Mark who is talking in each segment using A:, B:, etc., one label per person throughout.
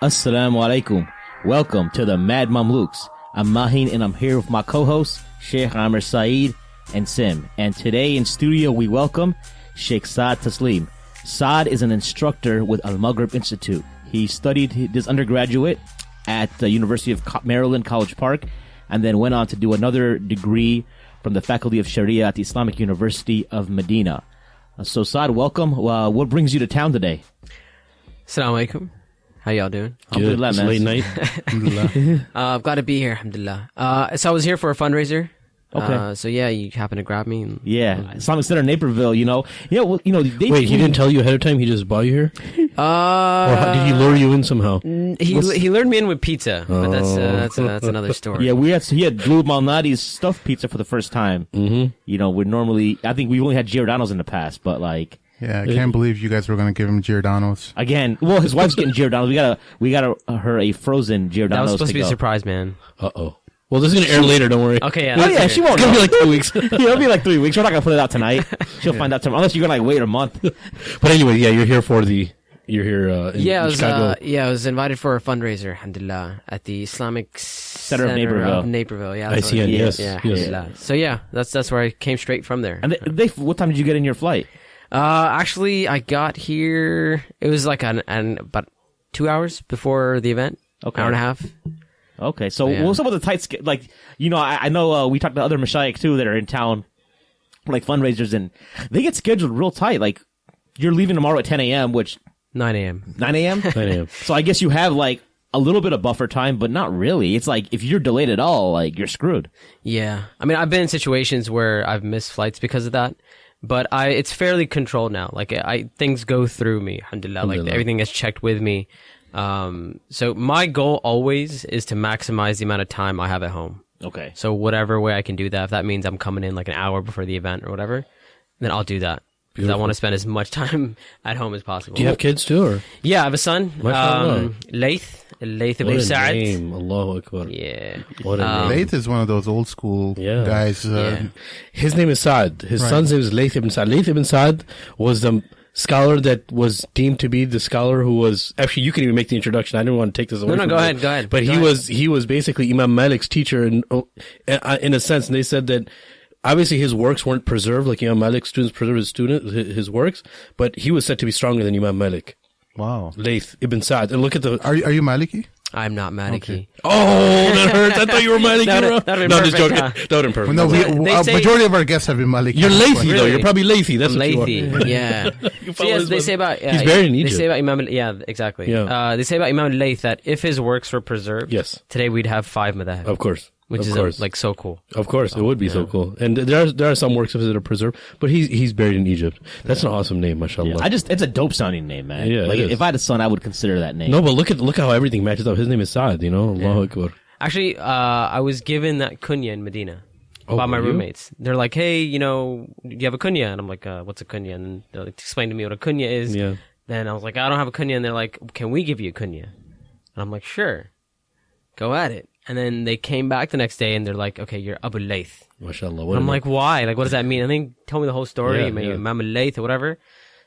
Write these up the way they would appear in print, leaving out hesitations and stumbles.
A: Assalamu alaikum. Welcome to the Mad Mamluks. I'm Mahin and I'm here with my co-hosts, Sheikh Amir, Saeed, and Sim. And today in studio we welcome Sheikh Saad Tasleem. Saad is an instructor with Maghrib Institute. He studied his undergraduate at the University of Maryland, College Park, and then went on to do another degree from the Faculty of Shariah at the Islamic University of Madinah. So Saad, welcome. What brings you to town today?
B: Assalamu alaikum. How y'all doing?
A: Good. It's late night.
B: I'm glad to be here. Alhamdulillah. So I was here for a fundraiser.
A: Okay.
B: So yeah, you happened to grab me.
A: Yeah, Islamic Center, Naperville.
C: Wait, he didn't tell you ahead of time? He just brought you here? Or did he lure you in somehow?
B: He lured me in with pizza, but that's another story.
A: Yeah, he had Blue Malnati's stuffed pizza for the first time. Mm-hmm. I think we've only had Giordano's in the past, but like.
D: Yeah, I can't believe you guys were going to give him Giordano's.
A: Again, well, his wife's getting Giordano's. We got her a frozen Giordano's.
B: That was supposed to be a
A: go.
B: Surprise, man.
C: Uh-oh. Well, this is going to air later, don't worry.
B: Okay, yeah.
A: Oh, yeah, she won't.
C: It's going to be like 2 weeks.
A: Yeah, it'll be like 3 weeks. We're not going to put it out tonight. She'll find out tomorrow. Unless you're going to wait a month.
C: But anyway, yeah, you're here in Chicago.
B: I was invited for a fundraiser, alhamdulillah, at the Islamic Center
A: of
B: Naperville. Yeah,
C: ICN, yes.
B: Yeah,
C: yes.
B: So yeah, that's where I came straight from there.
A: And what time did you get in your flight?
B: Actually, I got here. It was like about 2 hours before the event.
A: Okay,
B: hour and a half.
A: Okay, so what's up with the tight I know we talked to other mashayikh too that are in town, like fundraisers, and they get scheduled real tight. Like you're leaving tomorrow at 10 a.m., which
B: 9 a.m.
A: 9 a.m.
C: 9 a.m.
A: So I guess you have like a little bit of buffer time, but not really. It's like if you're delayed at all, like you're screwed.
B: Yeah, I mean, I've been in situations where I've missed flights because of that. But it's fairly controlled now. Like things go through me, alhamdulillah. Like everything is checked with me. So my goal always is to maximize the amount of time I have at home.
A: Okay.
B: So whatever way I can do that, if that means I'm coming in like an hour before the event or whatever, then I'll do that. Because I want to spend as much time at home as possible.
C: Do you have kids too, or?
B: Yeah, I have a son. Laith ibn Saad.
C: What a name. Allahu Akbar.
B: Yeah.
C: What a name.
D: Laith is one of those old school guys.
C: His name is Saad. His son's name is Laith ibn Saad. Laith ibn Saad was the scholar that was deemed to be the scholar who was... Actually, you can even make the introduction. I didn't want to take this away from
B: go ahead.
C: But he was basically Imam Malik's teacher in a sense. And they said that obviously his works weren't preserved, like Imam Malik's students preserved his works, but he was said to be stronger than Imam Malik.
D: Wow.
C: Laith ibn Saad. And look at the...
D: Are you Maliki?
B: I'm not Maliki. Okay.
C: Oh, that hurts. I thought you were Maliki. No, just joking. That would perfect.
D: Well, no, majority of our guests have been Maliki.
C: You're Lathy, though. You're probably Lathy. That's what you are.
B: Yeah. So yes, they say about...
C: he's buried in Egypt.
B: They say about Imam... Yeah, exactly. Yeah. They say about Imam Layth that if his works were preserved, today we'd have 5 madhab.
C: Of course.
B: Which is like so cool.
C: Of course, it would be so cool. And there are some works of his that are preserved, but he's buried in Egypt. That's an awesome name, mashallah.
A: Yeah. It's a dope sounding name, man.
C: Yeah,
A: like if I had a son, I would consider that name.
C: No, but look how everything matches up. His name is Saad, Allahu Akbar.
B: Actually, I was given that kunya in Medina by my roommates. They're like, hey, do you have a kunya? And I'm like, what's a kunya? And they explain to me what a kunya is. Yeah. Then I was like, I don't have a kunya. And they're like, can we give you a kunya? And I'm like, sure. Go at it. And then they came back the next day and they're like, okay, you're Abu Layth.
C: MashaAllah.
B: I'm like, why? Like, what does that mean? And they told me the whole story, Imam Layth or whatever.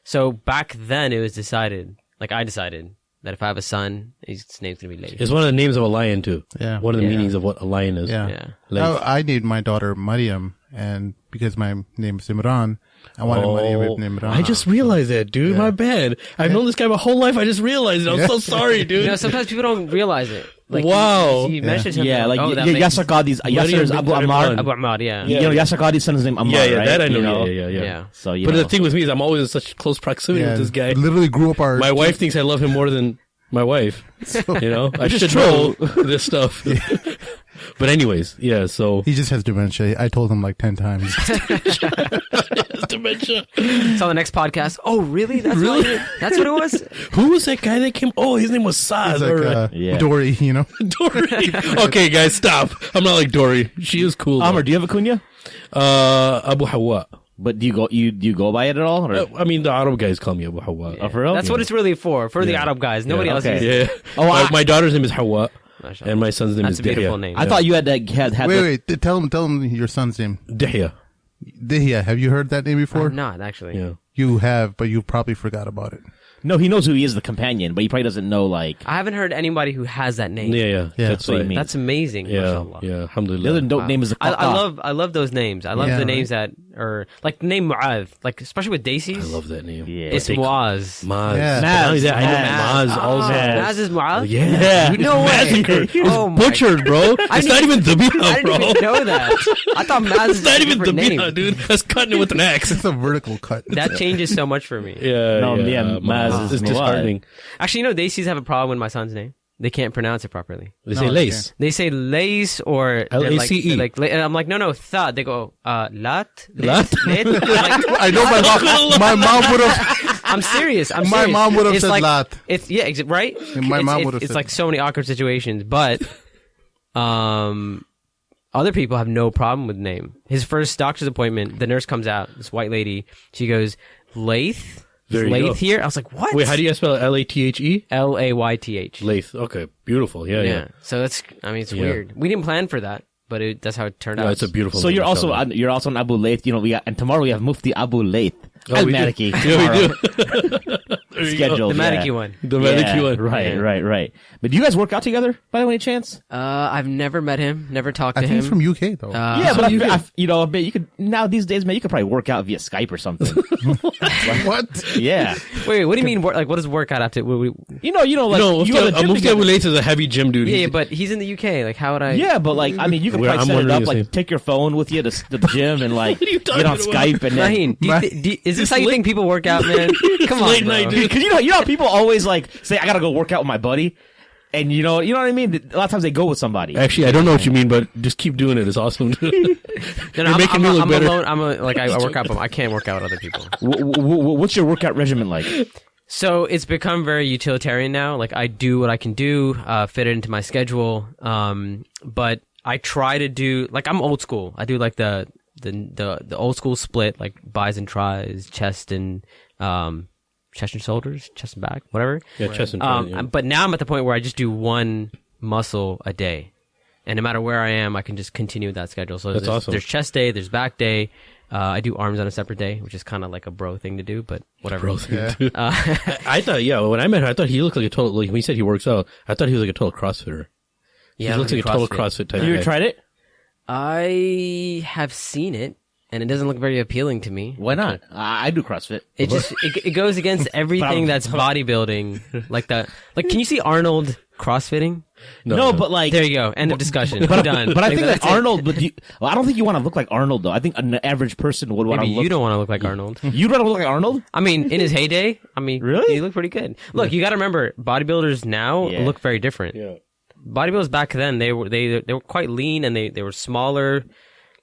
B: So back then it was decided, like I decided, that if I have a son, his name's going to be Layth.
C: It's one of the names of a lion too.
D: Yeah.
C: One of the meanings of what a lion is.
D: Yeah. I named my daughter Maryam, and because my name is Imran, I wanted Maryam ibn Imran.
C: I just realized that, dude. My bad. I've known this guy my whole life. I just realized it. I'm so sorry, dude.
B: Sometimes people don't realize it. Like,
C: wow.
B: You mentioned something.
A: Yeah, like Yasser Qadi's Yasser's Abu Ammar.
B: Abu Ammar, yeah.
A: Yasser Qadi's son's name Ammar, right?
C: That I know. Yeah.
A: So,
C: but the thing with me is I'm always in such close proximity with this guy.
D: Literally grew up
C: my wife thinks I love him more than my wife. I should know this stuff. But anyways, so...
D: He just has dementia. I told him like 10 times.
C: Dementia.
B: It's on the next podcast. Oh, really? That's that's what it was?
C: Who was that guy that came... Oh, his name was Saad.
D: Like, Dory,
C: Dory. Okay, guys, stop. I'm not like Dory. She is cool.
A: Amr, do you have a kunya?
C: Abu Hawa.
A: But do you go by it at all? Or?
C: I mean, the Arab guys call me Abu Hawa.
A: Oh, for real?
B: That's what it's really for the Arab guys. Nobody else uses it.
C: Yeah. My daughter's name is Hawa.
B: Mashallah.
C: And my son's name
B: That's
C: is
B: a beautiful
C: Dihya.
B: name.
A: I thought you had
D: Wait, tell him your son's name.
C: Dihya.
D: Dihya. Have you heard that name before?
B: I'm not actually.
C: Yeah.
D: You have, but you probably forgot about it.
A: No, he knows who he is, the companion, but he probably doesn't know, like...
B: I haven't heard anybody who has that name.
C: Yeah.
A: That's what you mean.
B: That's amazing.
C: Yeah,
B: Mashallah.
C: yeah.
A: The
C: Alhamdulillah.
A: other dope name is...
B: I love those names. I love
D: Yeah,
B: the names that are like the name Mu'adh, like especially with Daisies.
C: I love that name.
A: Yeah.
B: It's Muaz.
C: Maz.
D: Yeah.
C: But not only that, I know
A: Maz.
C: Maz also.
B: Maz is Mu'adh?
C: Yeah.
B: No way.
C: Massacred. It's
B: Oh my-
C: butchered, bro. It's not even
B: I
C: Dabia,
B: didn't
C: bro.
B: even know that. I thought Maz
C: It's
B: is
C: not
B: a
C: even
B: different name.
C: Dabia, dude. That's cutting it with an axe.
D: It's a vertical cut.
B: That changes so much for me.
C: Yeah,
A: No, yeah, Maz is
C: It's
A: Maz.
C: disheartening.
B: Actually, you know, Daisies have a problem with my son's name. They can't pronounce it properly.
C: They say
D: No,
C: lace.
B: They say lace or
C: L-A-C-E.
B: and I'm like, no, tha. They go, lat.
C: Lat?
B: Lit. I'm like,
D: I know my mom would have.
B: I'm serious. I'm
D: My
B: serious.
D: mom would have
B: It's
D: said
B: like,
D: lat.
B: It's right.
D: My mom would have
B: It's
D: said
B: like so many awkward situations, but other people have no problem with the name. His first doctor's appointment, the nurse comes out, this white lady. She goes, Lath.
C: There you
B: Lath
C: go.
B: here. I was like, what?
C: Wait, how do you spell it? L-A-T-H-E?
B: Layth.
C: Lace. Okay, beautiful. Yeah.
B: So that's. I mean, it's
C: Yeah.
B: weird. We didn't plan for that, but that's how it turned
C: No,
B: out.
C: it's a beautiful.
A: So
C: name,
A: you're also
C: inshallah.
A: on Abu Layth. You know, and tomorrow we have Mufti Abu Layth.
C: Oh, we do.
A: Al-Maliki.
C: Yeah, we do. There you go.
A: Scheduled.
B: the
A: yeah.
B: Maliki one.
C: The Maliki one.
A: Right. But do you guys work out together, by any chance?
B: I've never met him. Never talked
D: I
B: to
D: think
B: him.
D: he's from UK though.
A: Yeah, but you know, man, you could now these days, man, you could probably work out via Skype or something.
D: What?
A: Yeah,
B: Wait, what do you mean? Like, what does workout have to?
A: you know, like
C: No,
A: you go to the gym
C: Mufti
A: together.
C: Abu Laith is a heavy gym dude.
B: Yeah, but he's in the UK. Like, how would I?
A: Yeah, but like, I mean, you could
C: Well,
A: probably
C: I'm
A: set it
C: wondering
A: up,
C: the
A: like,
C: same.
A: take your phone with you to the gym and like
C: are you
A: get on
C: talking
A: Skype and then.
B: Mahin, is this how you think people work out, man? Come on,
C: late
B: bro.
C: night, dude.
A: Because you know how people always like say, I gotta go work out with my buddy, and you know what I mean. A lot of times they go with somebody.
C: Actually, I don't know what you mean, but just keep doing it. It's awesome.
B: No,
C: You're making me look
B: I'm
C: better.
B: alone. I work out, but I can't work out with other people.
A: What's your workout regimen like?
B: So it's become very utilitarian now. Like, I do what I can do, fit it into my schedule. But I try to do, like, I'm old school. I do like the old school split, like bis and tris, chest and shoulders, chest and back, whatever.
C: Yeah, chest and try, yeah.
B: But now I'm at the point where I just do one muscle a day. And no matter where I am, I can just continue that schedule. So
C: That's awesome.
B: There's chest day, there's back day. I do arms on a separate day, which is kind of like a bro thing to do, but whatever.
C: Bro thing, too. I thought, when I met her, I thought he looked like a total, like when he said he works out, I thought he was like a total CrossFitter.
B: Yeah,
C: He looks like a total CrossFit type
A: Have you
C: guy.
A: ever tried it?
B: I have seen it, and it doesn't look very appealing to me.
A: Why not? I do CrossFit.
B: It just it goes against everything that's bodybuilding. Like can you see Arnold CrossFitting?
A: No, but like
B: There you go. End of discussion. I'm done.
A: But I think
B: that's
A: that
B: it.
A: Arnold. I don't think you want to look like Arnold though. I think an average person would want to
B: Maybe
A: look.
B: you don't want to look like Arnold.
A: You'd want to look like Arnold.
B: I mean, in his heyday,
A: Really?
B: he looked pretty good. Look, you got to remember, bodybuilders now
A: Yeah.
B: look very different.
C: Yeah.
B: Bodybuilders back then, they were quite lean and they were smaller.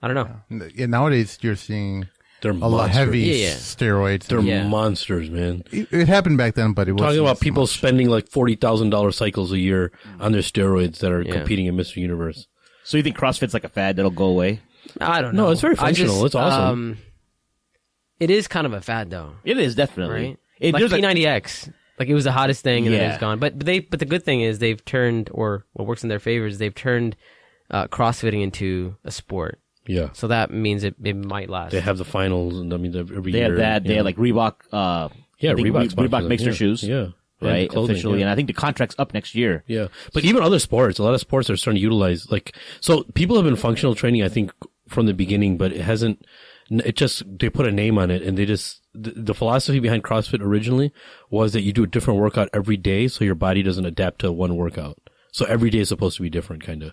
B: I don't know.
D: Yeah, nowadays you're seeing
C: They're
D: a lot
C: monsters.
D: heavy
B: Yeah.
D: steroids.
C: They're
B: Yeah.
C: monsters, man.
D: It happened back then, but it was
C: Talking about people spending like $40,000 cycles a year on their steroids that are
B: Yeah.
C: competing in Mr. Universe.
A: So you think CrossFit's like a fad that'll go away?
B: I don't know.
C: No, it's very
B: I
C: functional. It's awesome.
B: It is kind of a fad, though.
A: It is definitely.
B: Right?
A: It,
B: Like
A: there's a-
B: P90X. Like, it was the hottest thing and then
A: Yeah.
B: it's gone. But the good thing is they've turned, or what works in their favor is they've turned CrossFitting into a sport.
C: Yeah.
B: So that means it might last.
C: They have the finals, and I mean, every
A: they
C: year.
A: have that. They
C: yeah.
A: have like Reebok.
C: Yeah,
A: I think
C: Reebok sponsors
A: Reebok
C: them,
A: makes their
C: yeah.
A: shoes.
C: Yeah.
A: Right,
C: And clothing,
A: officially,
C: yeah.
A: and I think the contract's up next year.
C: Yeah. But even other sports, a lot of sports are starting to utilize, like, so people have been functional training, I think, from the beginning, but they put a name on it, and the philosophy behind CrossFit originally was that you do a different workout every day so your body doesn't adapt to one workout. So every day is supposed to be different, kind of.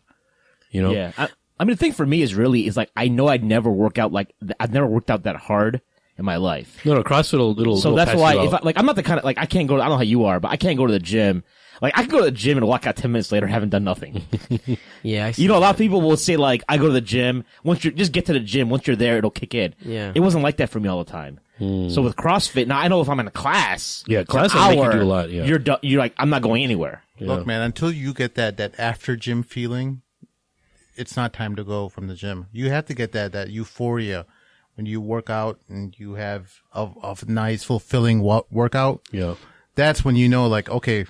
C: You know?
A: Yeah. I mean, the thing for me is like, I know I've never worked out that hard in my life.
C: No, CrossFit it'll
A: So that's
C: pass
A: why,
C: you out.
A: I'm not the kind of, like, I can't go to, I don't know how you are, but I can't go to the gym. Like, I can go to the gym and walk out 10 minutes later, haven't done nothing.
B: Yeah, I see.
A: You know, a lot of people will say, like, I go to the gym. Just get to the gym. Once you're there, it'll kick in.
B: Yeah.
A: It wasn't like that for me all the time. So with CrossFit, now I know if I'm in a class.
C: Yeah,
A: for
C: class
A: an
C: will make you
A: hour,
C: do a lot, yeah.
A: You're like, I'm not going anywhere.
D: Look, man, until you get that after gym feeling, it's not time to go from the gym. You have to get that euphoria when you work out and you have a nice, fulfilling workout.
C: Yeah.
D: That's when you know, like, okay,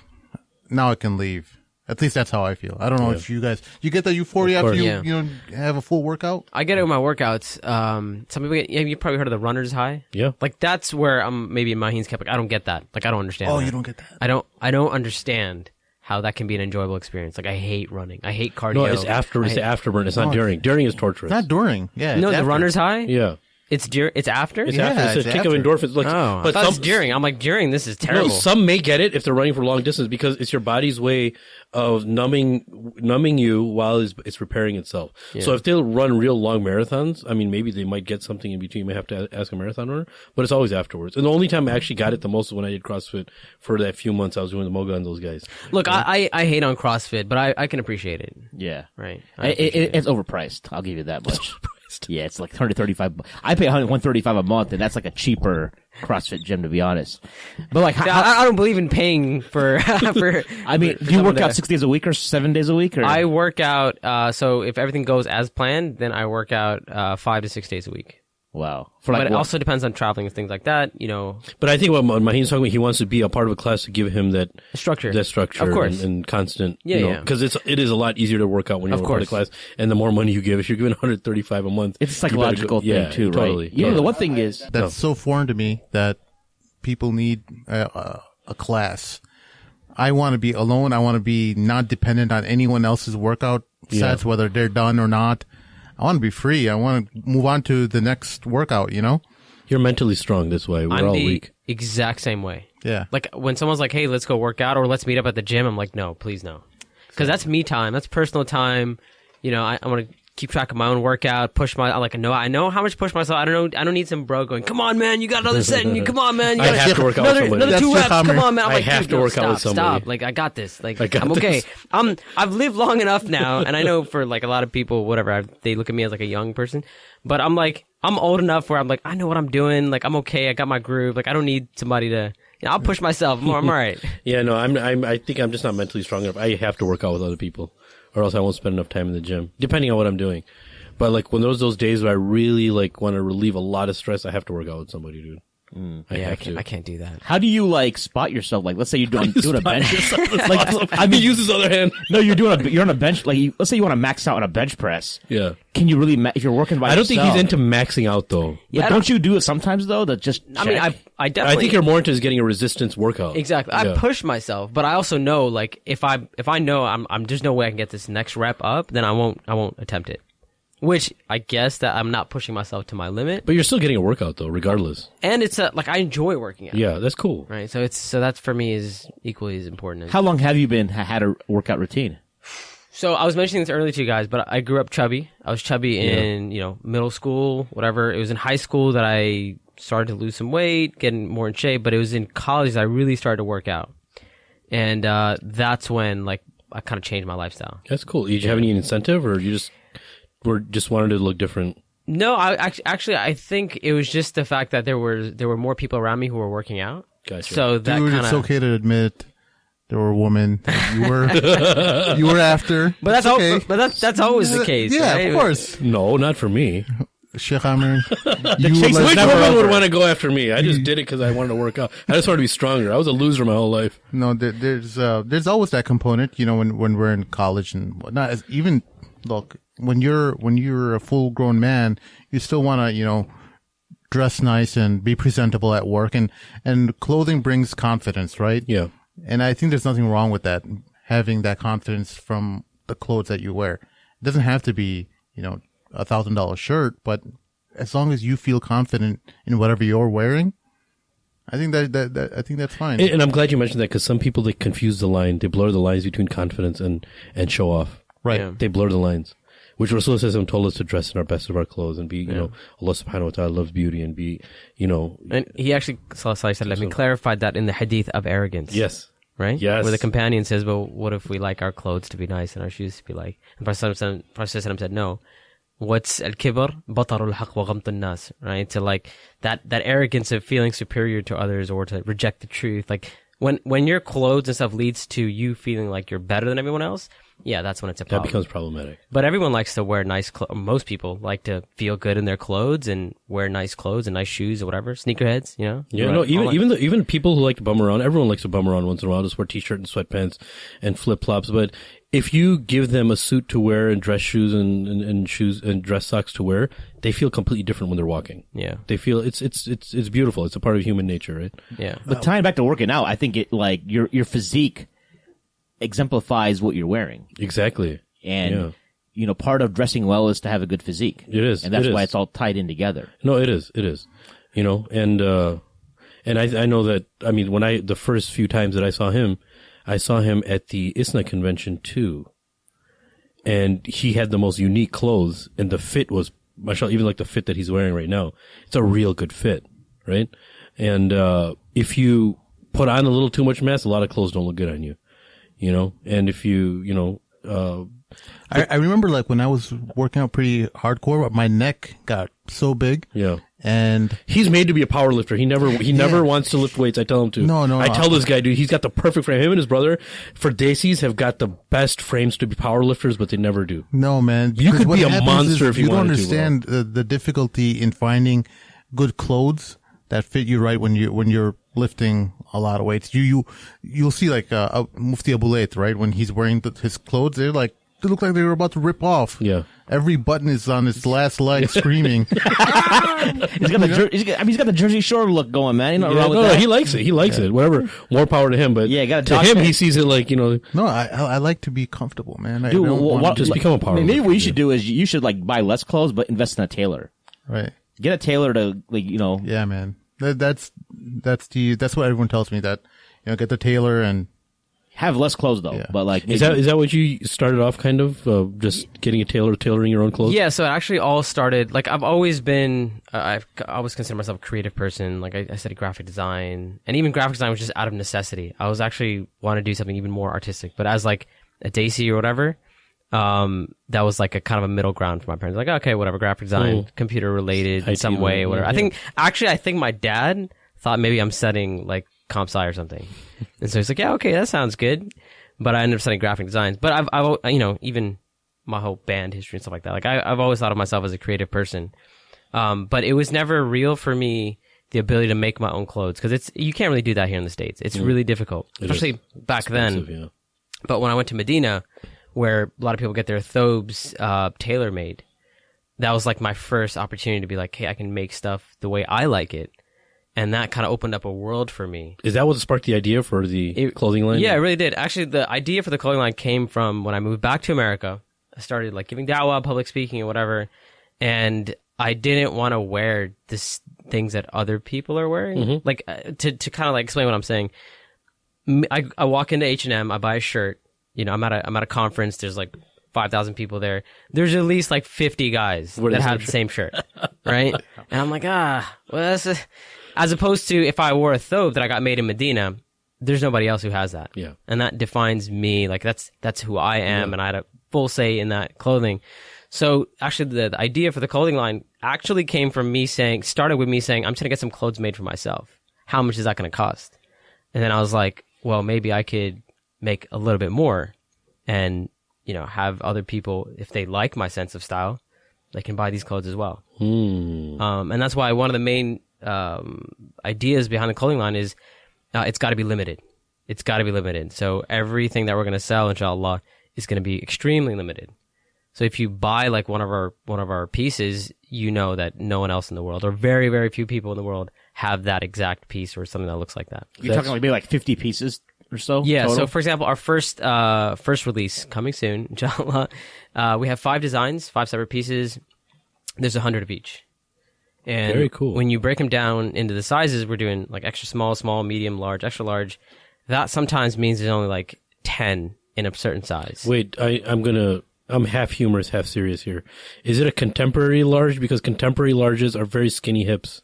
D: now I can leave. At least that's how I feel. I don't know if you guys, you get that euphoria after you have a full workout?
B: I get it with my workouts. Some people get, you probably heard of the runner's high.
C: Yeah.
B: Like that's where I'm maybe Mahin's kept. Like, I don't get that. Like I don't understand.
D: Oh,
B: that.
D: you don't get that?
B: I don't understand how that can be an enjoyable experience. Like I hate running. I hate cardio.
C: No, it's after. It's the afterburn. It's not during. During is torturous.
D: Not during. Yeah.
B: No,
D: it's
B: the
D: after.
B: runner's high.
C: Yeah.
B: It's after.
C: It's
D: Yeah,
C: after. It's a
D: it's
C: kick of
D: after.
C: endorphins. Like,
B: Oh,
C: but
B: I thought it was during. I'm like during. This is terrible.
C: No, some may get it if they're running for long distance because it's your body's way of numbing you while it's repairing itself.
B: Yeah.
C: So if they'll run real long marathons, I mean, maybe they might get something in between. You may have to ask a marathon runner, but it's always afterwards. And the only time I actually got it the most was when I did CrossFit for that few months I was doing the Moga and those guys.
B: Look, I hate on CrossFit, but I can appreciate it.
A: Yeah.
B: Right.
A: It's overpriced. I'll give you that much. Yeah, it's like $135. I pay $135 a month, and that's like a cheaper CrossFit gym, to be honest. But like,
B: I don't believe in paying for.
A: I mean, do you work out 6 days a week or 7 days a week? Or?
B: I work out. So if everything goes as planned, then I work out 5 to 6 days a week.
A: Wow.
B: But it also depends on traveling and things like that, you know.
C: But I think what Mahin's talking about, he wants to be a part of a class to give him that
B: structure.
C: That structure,
B: of course,
C: and constant.
B: Yeah,
C: because it is a lot easier to work out when you're in part of class, and the more money you give, if you're giving $135 a month,
A: it's a psychological thing too,
C: totally,
A: right? You know, the one thing is
D: that's so foreign to me that people need a class. I want to be alone. I want to be not dependent on anyone else's workout sets, whether they're done or not. I want to be free. I want to move on to the next workout, you know?
C: You're mentally strong this way. We're all weak.
B: Exact same way.
D: Yeah.
B: Like when someone's like, hey, let's go work out or let's meet up at the gym, I'm like, no, please no. Because that's me time. That's personal time. You know, I want to keep track of my own workout, I know how much to push myself. I don't need some bro going, come on, man, you got another set in you. Come on, man. You
C: I have to work out with somebody.
B: Another 2 reps. Come on, man. I'm
C: I
B: like,
C: have to work out with somebody.
B: Stop. Like, I got this. Like,
C: I got
B: I'm okay.
C: this.
B: I've lived long enough now, and I know for like a lot of people, whatever, they look at me as like a young person, but I'm like, I'm old enough where I'm like, I know what I'm doing. Like, I'm okay. I got my groove. Like, I don't need somebody to, you know, I'll push myself. I'm all right.
C: Yeah, no, I think I'm just not mentally strong enough. I have to work out with other people, or else I won't spend enough time in the gym, depending on what I'm doing. But like when there's those days where I really like want to relieve a lot of stress, I have to work out with somebody, dude.
B: I can't do that.
A: How do you like spot yourself? Like, let's say you're doing a bench.
C: Like, I mean, use his other hand.
A: No, you're on a bench. Like, let's say you want to max out on a bench press.
C: Yeah.
A: Can you really? If you're working by
C: I don't
A: yourself,
C: think he's into maxing out though.
A: Yeah, don't you do it sometimes though? That just.
B: I mean, I definitely.
C: I think you're more into getting a resistance workout.
B: Exactly. I push myself, but I also know like if I know I'm there's no way I can get this next rep up, then I won't attempt it. Which I guess that I'm not pushing myself to my limit.
C: But you're still getting a workout though, regardless.
B: And it's like I enjoy working out.
C: Yeah, that's cool.
B: Right. So that's for me is equally as important.
A: How long have you had a workout routine?
B: So I was mentioning this earlier to you guys, but I grew up chubby. I was chubby in, middle school, whatever. It was in high school that I started to lose some weight, getting more in shape, but it was in college that I really started to work out. And that's when like I kind of changed my lifestyle.
C: That's cool. Did you have any incentive or you just wanted to look different?
B: No, I think it was just the fact that there were more people around me who were working out.
C: Gotcha.
B: So that kind of,
D: it's okay to admit there were women that you were after.
B: But that's okay. That's always the case.
D: Yeah,
B: right?
D: of course.
C: No, not for me.
D: Sheikh Amir,
C: Which woman would want to go after me? I just did it because I wanted to work out. I just wanted to be stronger. I was a loser my whole life.
D: No, there's always that component. You know, when we're in college and whatnot. Even look, when you're a full grown man, you still want to dress nice and be presentable at work, and clothing brings confidence, right?
C: Yeah.
D: And I think there's nothing wrong with that, having that confidence from the clothes that you wear. It doesn't have to be $1,000 shirt, but as long as you feel confident in whatever you're wearing, I think I think that's fine.
C: And I'm glad you mentioned that because some people, they confuse the line. They blur the lines between confidence and show off.
D: Right.
B: Yeah.
C: They blur the lines. Which Rasulullah told us to dress in our best of our clothes and be, Allah subhanahu wa ta'ala loves beauty and be,
B: And he actually, let me clarify that in the hadith of arrogance.
C: Yes.
B: Right?
C: Yes.
B: Where the companion says, well, what if we like our clothes to be nice and our shoes to be like, and Prophet said, no. What's al-kibr? Batarul haq wa ghamtun nas. Right? To like, that arrogance of feeling superior to others or to reject the truth. Like, when your clothes and stuff leads to you feeling like you're better than everyone else, yeah, that's when it's a
C: That
B: problem.
C: becomes problematic.
B: But everyone likes to wear nice clothes. Most people like to feel good in their clothes and wear nice clothes and nice shoes or whatever. Sneakerheads, you know?
C: Yeah, no, even people who like to bum around, everyone likes to bum around once in a while, just wear t-shirt and sweatpants and flip-flops. But if you give them a suit to wear and dress shoes and shoes and dress socks to wear, they feel completely different when they're walking.
B: Yeah.
C: They feel it's beautiful. It's a part of human nature, right?
B: Yeah.
A: But tying back to working out, I think it like your physique exemplifies what you're wearing.
C: Exactly.
A: And, you know, part of dressing well is to have a good physique.
C: It is.
A: And that's why it's all tied in together.
C: No, it is. It is. You know, and I know that, I mean, the first few times that I saw him at the ISNA convention too. And he had the most unique clothes and the fit was, mashallah, even like the fit that he's wearing right now. It's a real good fit, right? And, if you put on a little too much mass, a lot of clothes don't look good on you, you know? And if
D: I remember like when I was working out pretty hardcore, my neck got so big.
C: Yeah.
D: And
C: he's made to be a power lifter. He never wants to lift weights. I tell him to.
D: No.
C: I tell this guy, dude, he's got the perfect frame. Him and his brother, for Daisies, have got the best frames to be power lifters, but they never do.
D: No, man.
C: You could be a monster if you
D: don't
C: wanted to.
D: You don't understand the difficulty in finding good clothes that fit you right when you're lifting a lot of weights. You'll see like Mufti Abu Layth, right? When he's wearing his clothes, they look like they were about to rip off.
C: Yeah.
D: Every button is on its last leg screaming.
A: He's got the Jersey Shore look going, man.
C: He likes it. He likes it. Whatever. More power to him. But to him, he sees it like, you know.
D: No, I like to be comfortable, man.
C: Just become a power lifter.
A: Maybe what you should do is you should like buy less clothes, but invest in a tailor.
D: Right.
A: Get a tailor to like, you know.
D: Yeah, man. That's what everyone tells me, that, you know, get the tailor and
A: have less clothes though.
D: Yeah.
A: But like,
C: is that what you started off kind of, just getting a tailor, tailoring your own clothes?
B: Yeah. So it actually all started, like I've always been, I've always considered myself a creative person. Like I studied graphic design, and even graphic design was just out of necessity. I was actually want to do something even more artistic, but as like a Daisy or whatever, that was like a kind of a middle ground for my parents. Like, okay, whatever, graphic design, computer related in some way, whatever.
C: Yeah.
B: I think my dad thought maybe I'm studying like comp sci or something. And so he's like, yeah, okay, that sounds good. But I ended up studying graphic design. But I've you know, even my whole band history and stuff like that. Like I've always thought of myself as a creative person. But it was never real for me, the ability to make my own clothes. Cause you can't really do that here in the States. It's really difficult, especially back then.
C: Yeah.
B: But when I went to Medina, where a lot of people get their thobes, tailor-made, that was like my first opportunity to be like, hey, I can make stuff the way I like it. And that kind of opened up a world for me.
C: Is that what sparked the idea for the clothing line?
B: Yeah, it really did. Actually, the idea for the clothing line came from when I moved back to America. I started like giving da'wah, public speaking and whatever. And I didn't want to wear things that other people are wearing. Mm-hmm. Like to kind of like explain what I'm saying. I walk into H&M, I buy a shirt. You know, I'm at a conference. There's like 5,000 people there. There's at least like 50 guys that have the same shirt, right? And I'm like, well, as opposed to if I wore a thobe that I got made in Medina, there's nobody else who has that.
C: Yeah.
B: And that defines me. Like that's who I am, and I had a full say in that clothing. So actually, the idea for the clothing line actually came from started with me saying, I'm just gonna get some clothes made for myself. How much is that gonna cost? And then I was like, well, maybe I could make a little bit more, and you know, have other people, if they like my sense of style, they can buy these clothes as well. And that's why one of the main ideas behind the clothing line is it's got to be limited. It's got to be limited. So everything that we're going to sell, inshallah, is going to be extremely limited. So if you buy like one of our pieces, you know that no one else in the world, or very, very few people in the world, have that exact piece or something that looks like that.
A: You're talking like maybe like 50 pieces or so?
B: Yeah.
A: total?
B: So for example, our first release coming soon, inshallah, we have 5 designs, 5 separate pieces. There's 100 of each. And
C: very cool.
B: When you break them down into the sizes, we're doing like extra small, medium, large, extra large. That sometimes means there's only like 10 in a certain size.
C: Wait, I'm half humorous, half serious here. Is it a contemporary large? Because contemporary larges are very skinny hips.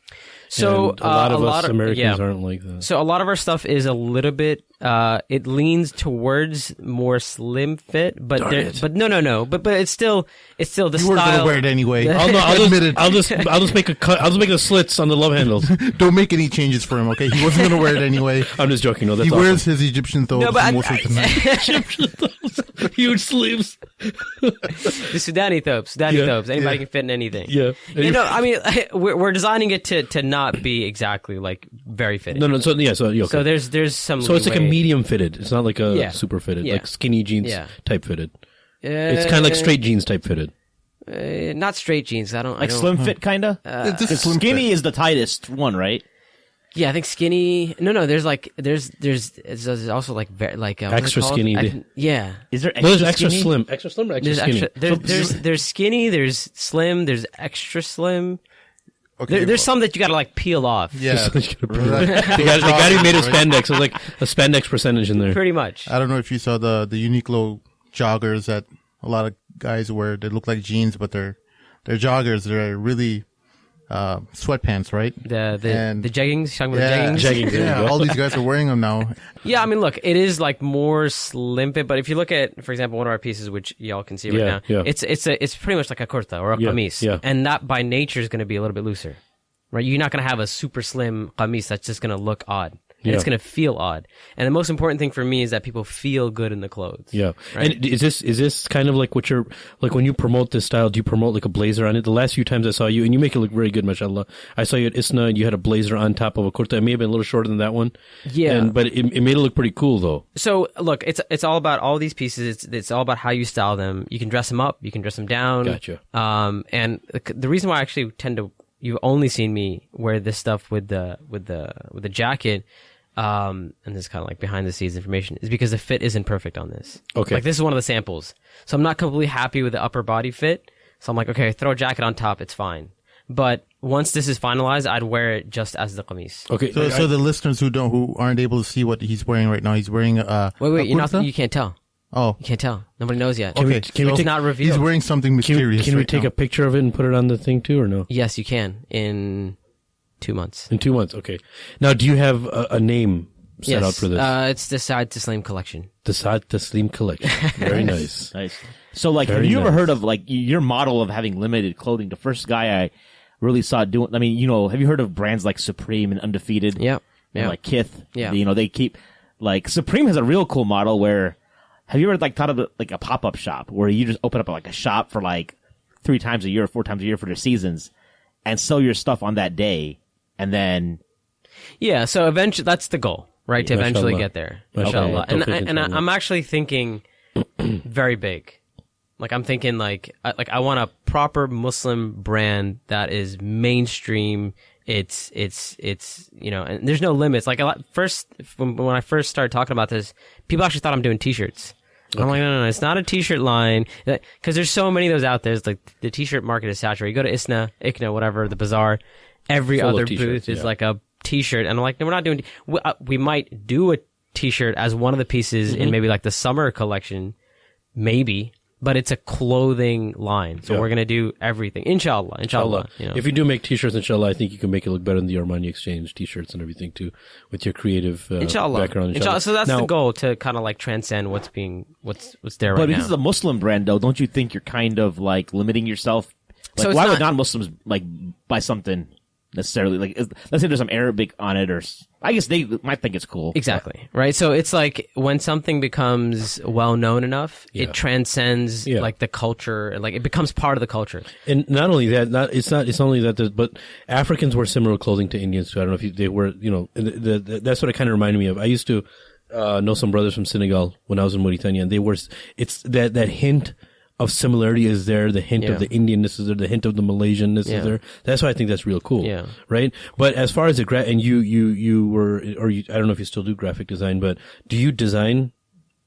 B: So
C: and a lot of Americans aren't like that.
B: So a lot of our stuff is a little bit. It leans towards more slim fit, but no. But it's still the style.
D: You weren't gonna wear it anyway.
C: I'll just make a cut. I'll just make the slits on the love handles.
D: Don't make any changes for him, okay? He wasn't gonna wear it anyway.
C: I'm just joking. No, that's
D: he
C: awesome.
D: wears his Egyptian thobes most of the time.
C: Huge sleeves.
B: The Sudani thobes. Anybody can fit in anything.
C: Yeah.
B: You know, I mean, we're designing it to not be exactly like very fitted.
C: No. So okay.
B: So there's some.
C: So it's like a
B: leeway.
C: medium fitted. It's not like a super fitted, like skinny jeans type fitted. It's kind of like straight jeans type fitted.
B: Not straight jeans. I don't
A: Like slim fit, kind of. Skinny is the tightest one, right?
B: Yeah, I think skinny. No. There's also like
C: extra skinny.
B: Yeah.
A: Is there
C: there's
A: extra
C: extra
A: skinny?
C: slim, extra slim, or extra skinny?
B: There's skinny. There's slim. There's extra slim.
D: Okay,
B: There's some that you gotta like peel off.
D: Yeah.
C: the guy who made a spandex, so like a spandex percentage in there.
B: Pretty much.
D: I don't know if you saw the Uniqlo joggers that a lot of guys wear. They look like jeans, but they're joggers. They're really sweatpants, right?
B: The jeggings. Talking about the
C: Jeggings, there you go.
D: All these guys are wearing them now.
B: Yeah, I mean, look, it is like more slim fit, but if you look at, for example, one of our pieces, which y'all can see right now, it's pretty much like a kurta or a qamis, and that by nature is going to be a little bit looser, right? You're not going to have a super slim qamis that's just going to look odd. And it's going to feel odd. And the most important thing for me is that people feel good in the clothes. Yeah.
C: Right? And is this kind of like what you're, like when you promote this style, do you promote like a blazer on it? The last few times I saw you, and you make it look very good, mashallah. I saw you at ISNA and you had a blazer on top of a kurta. It may have been a little shorter than that one.
B: Yeah.
C: But it made it look pretty cool though.
B: So look, it's all about all these pieces. It's all about how you style them. You can dress them up. You can dress them down.
C: Gotcha.
B: And the reason why I actually you've only seen me wear this stuff with the jacket, and this is kind of like behind the scenes information, is because the fit isn't perfect on this.
C: Okay.
B: Like this is one of the samples. So I'm not completely happy with the upper body fit. So I'm like, okay, throw a jacket on top, it's fine. But once this is finalized, I'd wear it just as the qamis.
C: Okay.
D: So the listeners who aren't able to see what he's wearing right now, he's wearing
B: Wait, you can't tell.
D: Oh.
B: You can't tell. Nobody knows yet.
C: Can we
B: it's not revealed.
D: He's wearing something mysterious.
C: Can we take a picture of it and put it on the thing too, or no?
B: Yes, you can. In 2 months.
C: In 2 months, okay. Now, do you have a name set out for this?
B: It's the Saad Tasleem collection.
C: The Saad Tasleem collection. Very nice.
A: Nice. So, like, have you ever heard of, like, your model of having limited clothing? The first guy I really saw doing, I mean, have you heard of brands like Supreme and Undefeated?
B: Yeah.
A: And like Kith?
B: Yeah.
A: They keep, like, Supreme has a real cool model where, have you ever, like, thought of, like, a pop-up shop where you just open up, like, a shop for, like, 3 times a year or 4 times a year for their seasons and sell your stuff on that day? And then,
B: so eventually, that's the goal, right? To eventually get there, inshallah. And I'm actually thinking very big. Like I'm thinking, like I want a proper Muslim brand that is mainstream. It's and there's no limits. Like when I first started talking about this, people actually thought I'm doing T-shirts. Okay. I'm like, no, it's not a T-shirt line, because there's so many of those out there. It's like the T-shirt market is saturated. You go to ISNA, ICNA, whatever, the bazaar. Every full other booth is like a T-shirt, and I'm like, no, we're not doing. We might do a T-shirt as one of the pieces in maybe like the summer collection, maybe, but it's a clothing line, so we're gonna do everything, inshallah.
C: If you do make T-shirts, inshallah, I think you can make it look better than the Armani Exchange T-shirts and everything too, with your creative background. Inshallah.
B: So that's the goal, to kind of like transcend what's there right now.
A: But this is a Muslim brand, though. Don't you think you're kind of like limiting yourself? Like, so why would non-Muslims like buy something necessarily? Like, let's say there's some Arabic on it, or I guess they might think it's cool.
B: Exactly, right? So it's like when something becomes well known enough, it transcends like the culture, like it becomes part of the culture.
C: And not only that, it's only that, but Africans wear similar clothing to Indians too. I don't know if they wear, that's what it kind of reminded me of. I used to know some brothers from Senegal when I was in Mauritania, and they were, it's that hint of similarity is there, the hint of the Indianness is there, the hint of the Malaysianness is there. That's why I think that's real cool. Yeah. Right? But as far as the and you were, or I don't know if you still do graphic design, but do you design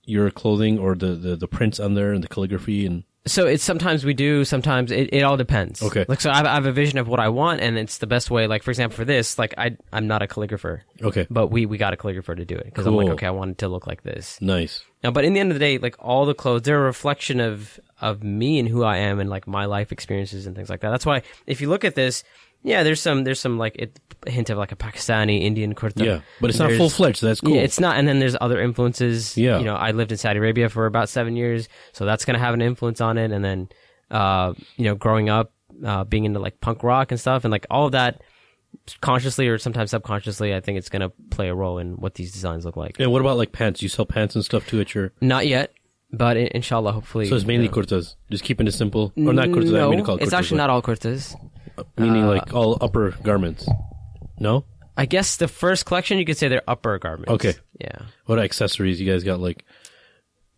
C: your clothing or the prints on there and the calligraphy and?
B: So it's sometimes we do, sometimes it all depends.
C: Okay.
B: Like, so I have a vision of what I want, and it's the best way. Like, for example, for this, like I'm not a calligrapher.
C: Okay.
B: But we got a calligrapher to do it, because I'm like, okay, I want it to look like this.
C: Nice.
B: Now, but in the end of the day, like all the clothes, they're a reflection of me and who I am and like my life experiences and things like that. That's why if you look at this, there's some like a hint of like a Pakistani, Indian kurta.
C: Yeah, but it's not full-fledged. So that's cool.
B: Yeah, it's not. And then there's other influences.
C: Yeah.
B: I lived in Saudi Arabia for about 7 years, so that's going to have an influence on it. And then, growing up, being into like punk rock and stuff, and like all of that, consciously or sometimes subconsciously, I think it's going to play a role in what these designs look like.
C: And what about like pants? You sell pants and stuff too at your?
B: Not yet. But inshallah, hopefully.
C: So it's mainly kurtas. Just keeping it simple. Or not kurtas,
B: No,
C: I mean to call it kurtas.
B: it's actually not all kurtas.
C: Meaning like all upper garments. No?
B: I guess the first collection, you could say they're upper garments.
C: Okay.
B: Yeah.
C: What accessories you guys got? Like,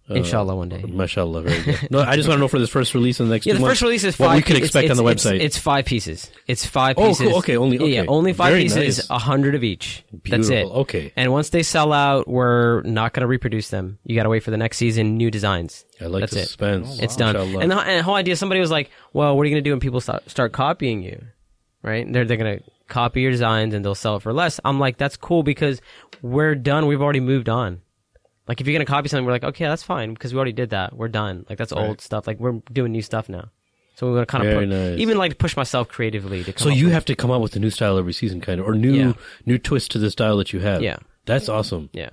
B: Inshallah, one day.
C: mashallah, very good. No, I just want to know for this first release in the next 2
B: Yeah, the
C: months.
B: first release is
C: what
B: five.
C: we can expect on the website.
B: It's 5 pieces. It's 5
C: Oh,
B: pieces.
C: cool. Okay,
B: Yeah, only 5
C: Very
B: pieces,
C: nice.
B: 100 of each. That's it.
C: Beautiful. Okay.
B: And once they sell out, we're not going to reproduce them. You got to wait for the next season, new designs.
C: I like
B: That's
C: the
B: it.
C: suspense.
B: It's done.
C: Mashallah.
B: And the whole idea, somebody was like, well, what are you going to do when people start copying you? Right? They're going to copy your designs and they'll sell it for less. I'm like, that's cool because we're done. We've already moved on. Like, if you're going to copy something, we're like, okay, that's fine because we already did that. We're done. Like, that's old stuff. Like, we're doing new stuff now. So we're going to kind
C: Very
B: of
C: nice.
B: even like push myself creatively to come
C: So
B: up
C: you
B: with,
C: have to come out with a new style every season, kind of, or new twist to the style that you have.
B: Yeah.
C: That's awesome.
B: Yeah.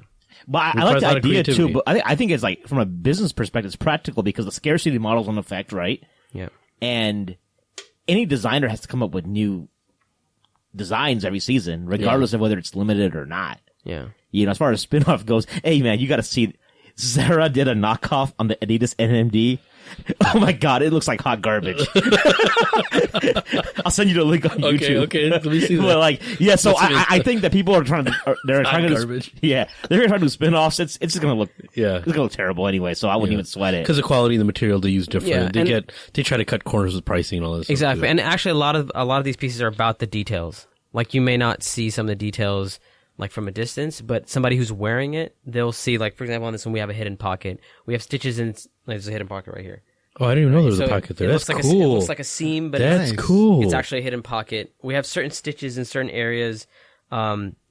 A: But I like
C: Requires
A: the
C: a lot of
A: idea too.
C: creativity.
A: But I think it's like from a business perspective, it's practical because the scarcity model's in effect, right?
B: Yeah.
A: And any designer has to come up with new designs every season, regardless of whether it's limited or not.
B: Yeah.
A: You know, as far as spin-off goes, hey man, you got to see. Zara did a knockoff on the Adidas NMD. Oh my god, it looks like hot garbage. I'll send you the link on YouTube.
C: Okay, let me see that.
A: But like, yeah, so I think that people are trying to, they're trying to,
C: garbage.
A: yeah, they're trying to do spin-offs. It's just gonna look,
C: Yeah.
A: it's gonna look terrible anyway. So I wouldn't even sweat it.
C: Because the quality of the material they use different.
B: Yeah,
C: They try to cut corners with pricing and all this.
B: Exactly.
C: Stuff too.
B: And actually a lot of these pieces are about the details. Like, you may not see some of the details like from a distance, but somebody who's wearing it, they'll see, like, for example, on this one we have a hidden pocket. We have stitches in, like, there's a hidden pocket right here.
C: Oh, I didn't even know there was
B: So
C: a pocket there.
B: it
C: That's
B: looks like
C: cool.
B: it looks like a seam, but
C: That's
D: Nice.
C: cool.
B: it's actually a hidden pocket. We have certain stitches in certain areas,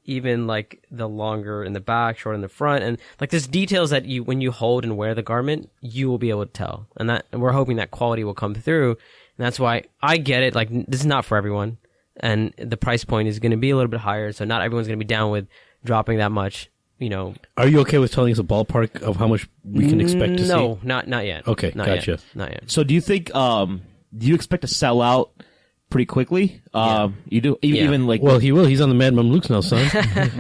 B: even like the longer in the back, short in the front, and like there's details that you, when you hold and wear the garment, you will be able to tell, and we're hoping that quality will come through, and that's why I get it. Like, this is not for everyone, and the price point is going to be a little bit higher, so not everyone's going to be down with dropping that much. You know,
C: Are you okay with telling us a ballpark of how much we can expect to see?
B: no, not yet.
C: Okay,
B: not
C: gotcha.
B: Yet. Not yet.
A: So do you think, do you expect to sell out pretty quickly? You do, even like,
C: Well, he will. He's on the Mad Mamluks now, son.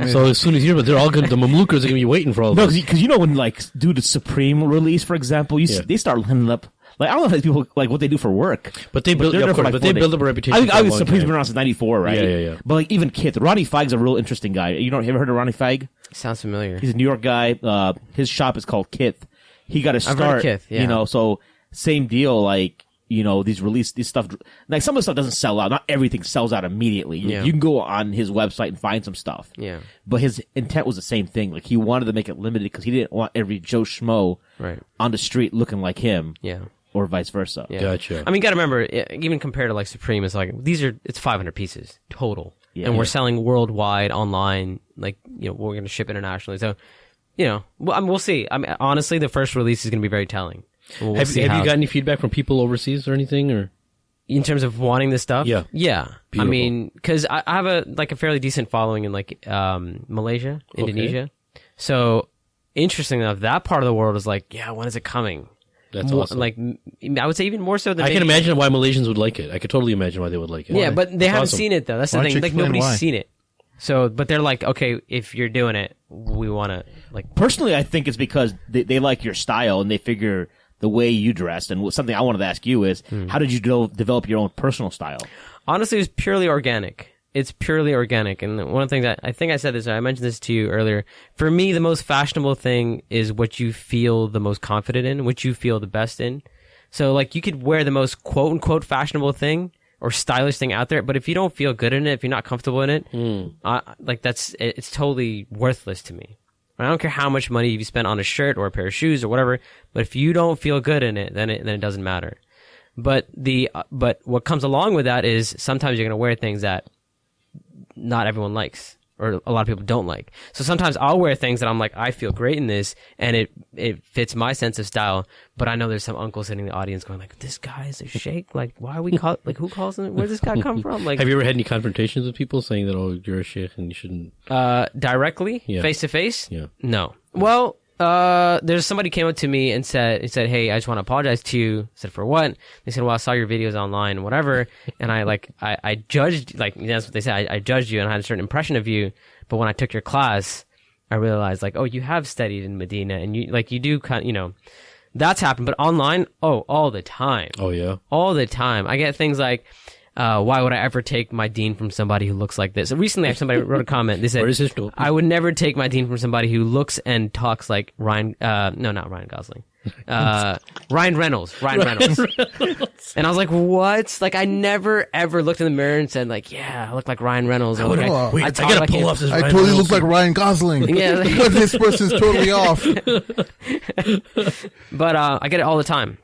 C: So as soon as you're, but they're all good. The Mamlukers are going to be waiting for all
A: no,
C: this.
A: because you know when like do the Supreme release, for example, they start lining up. Like, I don't know if people like what they do for work,
C: But they build,
A: they're
C: of
A: there for,
C: course,
A: like,
C: but
A: 4
C: they
A: days.
C: build up a reputation.
A: I think
C: for a long
A: Supreme's
C: time.
A: been around since '94, right?
C: Yeah.
A: But like even Kith, Ronnie Feig's a real interesting guy. You ever heard of Ronnie Feig?
B: Sounds familiar.
A: He's a New York guy. His shop is called Kith. He got to
B: I've heard of
A: start.
B: Kith, yeah.
A: You know, so same deal. Like, you know, these stuff. Like, some of the stuff doesn't sell out. Not everything sells out immediately.
B: Yeah.
A: You can go on his website and find some stuff.
B: Yeah.
A: But his intent was the same thing. Like, he wanted to make it limited because he didn't want every Joe Schmo
B: Right.
A: on the street looking like him.
B: Yeah.
A: Or vice versa.
B: Yeah.
C: Gotcha.
B: I mean, gotta remember, even compared to like Supreme, it's like it's 500 pieces total, and we're selling worldwide online. Like, you know, we're gonna ship internationally. So, you know, we'll see. I mean, honestly, the first release is gonna be very telling. We'll
C: Have
B: see
C: you
B: how-
C: got any feedback from people overseas or anything? Or
B: in terms of wanting this stuff?
C: Yeah.
B: Yeah. I
C: Beautiful.
B: mean, because I have a fairly decent following in like Malaysia, Indonesia. So, interesting enough, that part of the world is like, yeah, when is it coming?
C: that's
B: More,
C: awesome.
B: Like, I would say even more so than
C: I can
B: maybe-
C: imagine why Malaysians would like it. I could totally imagine why they would like it.
B: Yeah, but they haven't
C: awesome.
B: seen it though. That's the
D: Why don't
B: thing.
D: you
B: Like,
D: explain
B: nobody's
D: why?
B: seen it. So, but they're like, okay, if you're doing it, we want to like.
A: Personally, I think it's because they like your style and they figure the way you dressed. And something I wanted to ask you is, how did you develop your own personal style?
B: Honestly, it's purely organic. It's purely organic. And one of the things that I think I said this, I mentioned this to you earlier. For me, the most fashionable thing is what you feel the most confident in, what you feel the best in. So, like, you could wear the most quote unquote fashionable thing or stylish thing out there, but if you don't feel good in it, if you're not comfortable in it, like, it's totally worthless to me. I don't care how much money you spend on a shirt or a pair of shoes or whatever, but if you don't feel good in it, then it doesn't matter. But what comes along with that is sometimes you're going to wear things that not everyone likes or a lot of people don't like. So sometimes I'll wear things that I'm like, I feel great in this and it fits my sense of style, but I know there's some uncle sitting in the audience going like, this guy is a sheikh? Like, why are we like, who calls him? Where's this guy come from? Like,
C: Have you ever had any confrontations with people saying that, oh, you're a sheikh and you shouldn't?
B: directly, face to face?
C: Yeah.
B: No. Well, there's somebody came up to me and said, hey, I just want to apologize to you. I said, for what? They said, well, I saw your videos online, whatever. And I judged, like, that's what they said. I judged you and I had a certain impression of you. But when I took your class, I realized, like, oh, you have studied in Medina and you do kind of, you know, That's happened. But online, all the time.
C: Oh, yeah.
B: All the time. I get things like, why would I ever take my dean from somebody who looks like this? So recently, somebody wrote a comment. They said, I would never take my dean from somebody who looks and talks like Ryan, no, not Ryan Gosling. Ryan Reynolds. And I was like, what? Like, I never ever looked in the mirror and said, like, yeah, I look like Ryan Reynolds.
C: I gotta pull off this.
D: I totally look like Ryan Gosling.
B: Yeah,
D: but this person's totally off.
B: But I get it all the time.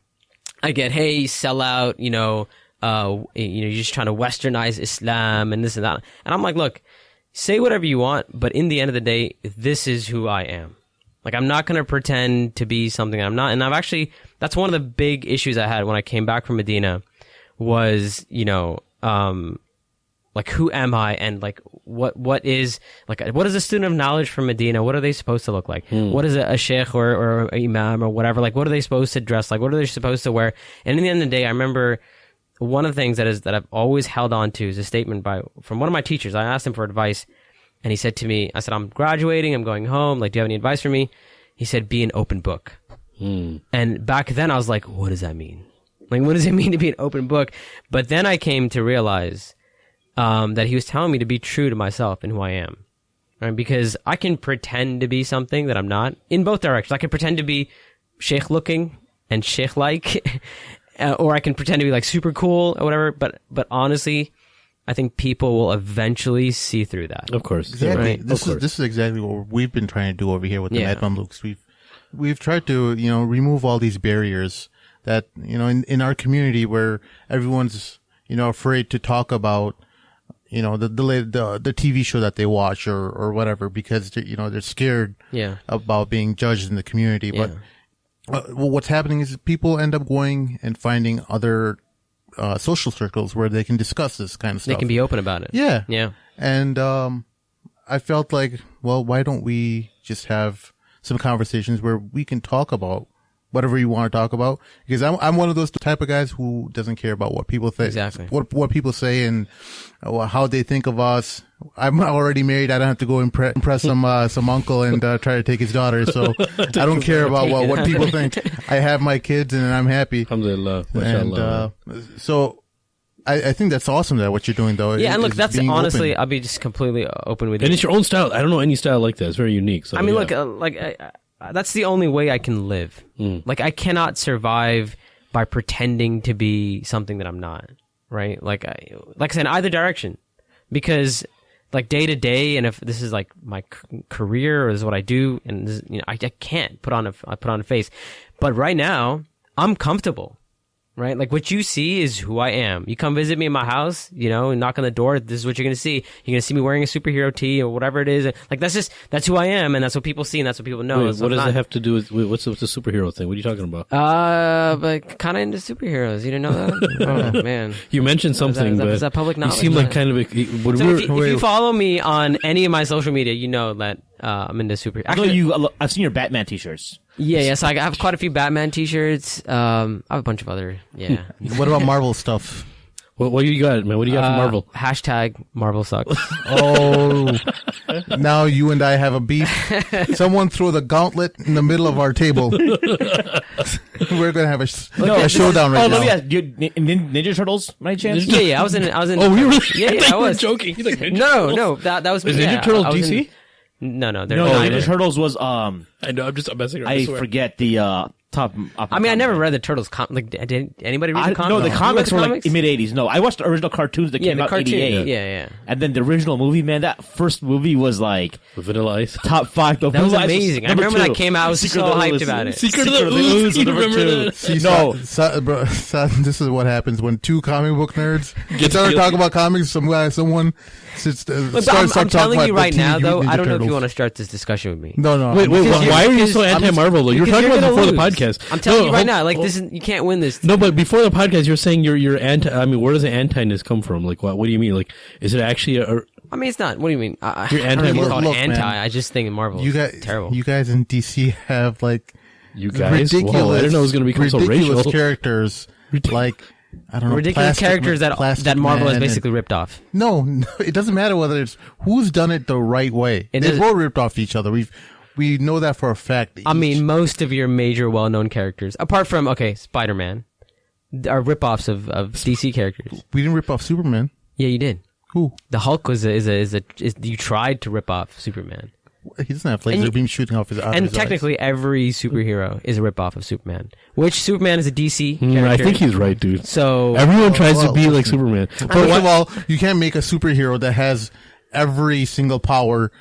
B: I get, hey, sell out, you're just trying to westernize Islam and this and that. And I'm like, look, say whatever you want, but in the end of the day, this is who I am. Like, I'm not going to pretend to be something I'm not. And that's one of the big issues I had when I came back from Medina was, like, who am I? And like, what is a student of knowledge from Medina? What are they supposed to look like? What is a sheikh or imam or whatever? Like, what are they supposed to dress like? What are they supposed to wear? And in the end of the day, I remember one of the things that I've always held on to is a statement from one of my teachers. I asked him for advice. And he said to me, I said, I'm graduating, I'm going home, like, do you have any advice for me? He said, be an open book. And back then I was like, what does that mean? Like, what does it mean to be an open book? But then I came to realize that he was telling me to be true to myself and who I am. Right? Because I can pretend to be something that I'm not in both directions. I can pretend to be sheikh looking and sheikh like, or I can pretend to be like super cool or whatever. But honestly, I think people will eventually see through that.
C: Of course.
D: Exactly.
C: Right?
D: This is exactly what we've been trying to do over here with the Mad Mamluks. We've tried to, remove all these barriers that, in our community where everyone's, afraid to talk about, the TV show that they watch or whatever because they're scared about being judged in the community. But what's happening is people end up going and finding other social circles where they can discuss this kind of stuff.
B: They can be open about it.
D: Yeah.
B: Yeah.
D: And I felt like, well, why don't we just have some conversations where we can talk about whatever you want to talk about? Because I'm one of those type of guys who doesn't care about what people think.
B: Exactly.
D: What people say and how they think of us. I'm already married. I don't have to go impress some uncle and try to take his daughter. So I don't care about what people think. I have my kids and I'm happy.
C: Alhamdulillah.
D: And so I think that's awesome that what you're doing though.
B: Yeah, and look, that's honestly,
D: open.
B: I'll be just completely open with you.
C: And it's your own style. I don't know any style like that. It's very unique. So,
B: I mean, look, that's the only way I can live. Like, I cannot survive by pretending to be something that I'm not. Right? Like I said, in either direction, because like day to day, and if this is like my career or this is what I do, and this, I can't put on a face. But right now, I'm comfortable. Right? Like, what you see is who I am. You come visit me in my house, and knock on the door. This is what you're going to see. You're going to see me wearing a superhero tee or whatever it is. Like, that's who I am, and that's what people see, and that's what people know.
C: Wait, what does it have to do with, what's the superhero thing? What are you talking about?
B: But kind of into superheroes. You didn't know that? Oh, man.
C: You mentioned something,
B: is that public knowledge?
C: You seem like kind of
B: if you follow me on any of my social media, you know that I'm into superheroes.
A: Actually, I've seen your Batman t-shirts.
B: Yeah, so I have quite a few Batman t-shirts. I have a bunch of other,
D: What about Marvel stuff?
C: What do you got, man? What do you got from Marvel?
B: Hashtag Marvel sucks.
D: Oh, now you and I have a beef. Someone throw the gauntlet in the middle of our table. We're gonna have a showdown right now.
A: Let me ask, Ninja Turtles, by chance?
B: Yeah, I was in.
C: Oh, you really?
B: Yeah, I was
C: joking. He's like,
B: no, that was.
C: Is Ninja Turtles DC?
B: No,
A: Ninja Turtles was
C: I know, I'm messing around.
A: I forget the top.
B: I mean, I never read the Turtles. Did anybody read the comics?
A: No, the comics were like mid '80s. No, I watched the original cartoons that came out in '88.
B: Yeah.
A: And then the original movie, man, that first movie was like
C: Vanilla Ice.
A: top 5.
B: That was amazing. I remember when that came out. I was so hyped about it.
C: Secret of the Ooze.
A: Number 2.
D: This is what happens when two comic book nerds start talking about comics. Someone
B: I'm telling you right now, though, I don't know if you want to start this discussion with me.
D: No.
C: Wait, why are you so anti-Marvel? Though? You were talking about before the podcast.
B: I'm telling you right now, like this is you can't win this.
C: No, but before the podcast, you're saying you're anti. I mean, where does the anti-ness come from? Like, what do you mean? Like, is it actually a?
B: I mean, it's not. What do you mean?
C: You're anti-Marvel.
B: Look, anti. I just think Marvel is terrible.
D: You guys in DC have like
C: ridiculous.
D: Whoa,
C: I didn't know it was going to become so racial.
D: Characters like. I don't know.
B: Ridiculous characters that Marvel has basically ripped off.
D: No, it doesn't matter whether it's who's done it the right way. They've all ripped off each other. we know that for a fact.
B: I mean, most of your major well-known characters, apart from Spider-Man, are rip-offs of DC characters.
D: We didn't rip off Superman.
B: Yeah, you did.
D: Who?
B: The Hulk you tried to rip off Superman.
D: He doesn't have laser beams shooting off his eyes.
B: And technically, every superhero is a rip-off of Superman. Which Superman is a DC character.
C: I think he's right, dude.
B: So
C: everyone tries to be like Superman.
D: First of all, you can't make a superhero that has every single power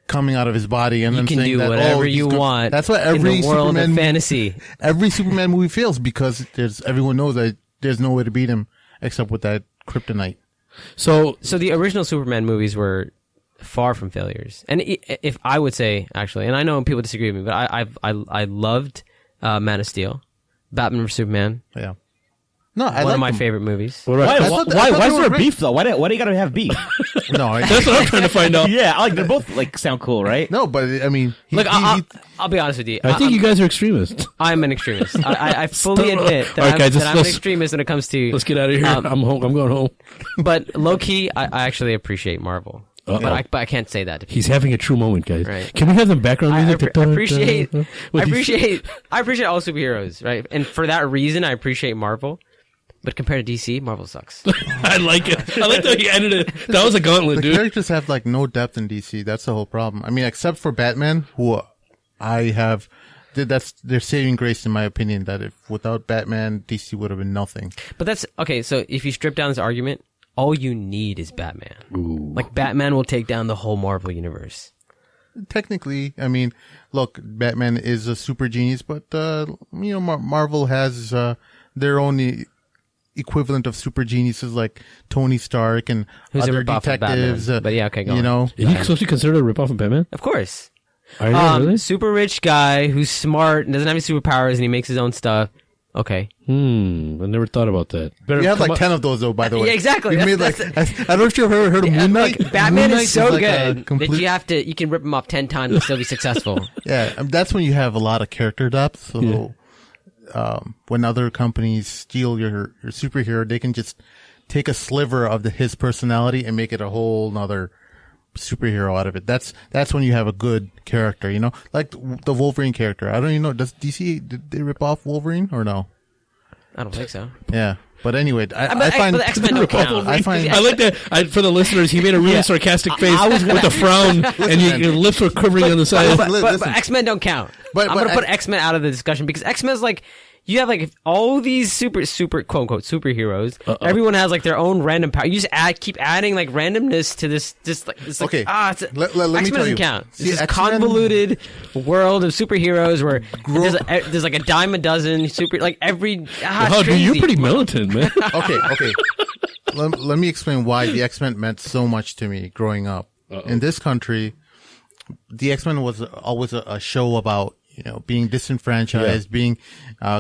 D: coming out of his body, and
B: you
D: then
B: can
D: saying
B: do
D: that
B: whatever you want.
D: That's what every
B: in the world
D: Superman
B: of fantasy.
D: Every Superman movie fails because everyone knows that there's no way to beat him except with that kryptonite.
B: So the original Superman movies were far from failures. And if I would say, actually, and I know people disagree with me, but I loved Man of Steel, Batman vs Superman.
D: Yeah. No,
B: one of my favorite movies.
A: Why is there beef though? Why do you gotta have beef?
D: No,
C: that's what I'm trying to find out.
A: Yeah, they're both sound cool, right?
D: No, but I mean,
B: I'll be honest with you.
C: I think you guys are extremists.
B: I'm an extremist. I fully admit that I'm an extremist when it comes to.
C: Let's get out of here. I'm home. I'm going home.
B: But low key, I actually appreciate Marvel. But I can't say that to people.
C: He's having a true moment, guys.
B: Right.
C: Can we have some background music?
B: I appreciate all superheroes, right? And for that reason, I appreciate Marvel. But compared to DC, Marvel sucks.
C: I like it. I like that you ended it. That was a gauntlet, dude.
D: The characters have no depth in DC. That's the whole problem. I mean, except for Batman, who that's their saving grace in my opinion. That if without Batman, DC would have been nothing.
B: But that's okay. So if you strip down this argument, all you need is Batman.
C: Ooh.
B: Like Batman will take down the whole Marvel universe.
D: Technically, I mean, look, Batman is a super genius, but Marvel has their own equivalent of super geniuses like Tony Stark and other detectives.
B: But yeah, okay, go on.
C: Is he supposed to be considered a ripoff of Batman?
B: Of course.
C: Are you really?
B: Super rich guy who's smart and doesn't have any superpowers and he makes his own stuff. Okay.
C: I never thought about that.
D: You have 10 of those though, by the way.
B: Yeah, exactly.
D: I don't know if you've ever heard of Moon Knight.
B: Batman is so good that you can rip him off 10 times and still be successful.
D: Yeah, that's when you have a lot of character depth. So when other companies steal your superhero, they can just take a sliver of his personality and make it a whole nother superhero out of it. That's when you have a good character, like the Wolverine character. I don't even know. Did they rip off Wolverine or no?
B: I don't think so.
D: Yeah. But anyway,
B: I find the X-Men don't count.
D: I
C: like that. For the listeners, he made a really sarcastic face with a frown, and your lips were quivering on the side.
B: But X-Men don't count. I'm going to put X-Men out of the discussion because X-Men is you have all these super quote unquote superheroes. Everyone has their own random power. You just keep adding randomness to this.
D: Okay.
B: Let me doesn't count. It's this convoluted world of superheroes where there's a dime a dozen every.
C: Wow, dude, you're pretty militant, man.
D: Okay. Let me explain why the X-Men meant so much to me growing up. In this country, the X-Men was always a show about being disenfranchised, being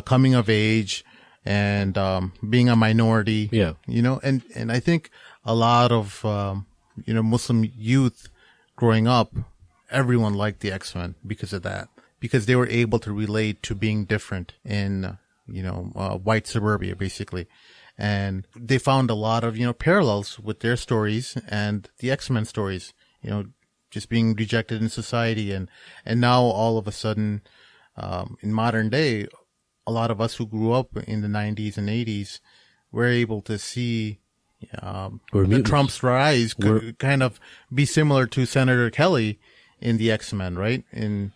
D: coming of age, and being a minority.
C: Yeah.
D: And I think a lot of Muslim youth growing up, everyone liked the X-Men because of that, because they were able to relate to being different in white suburbia basically, and they found a lot of parallels with their stories and the X-Men stories. Just being rejected in society, and now all of a sudden, in modern day, a lot of us who grew up in the 90s and 80s were able to see Trump's rise kind of be similar to Senator Kelly in the X-Men, right? In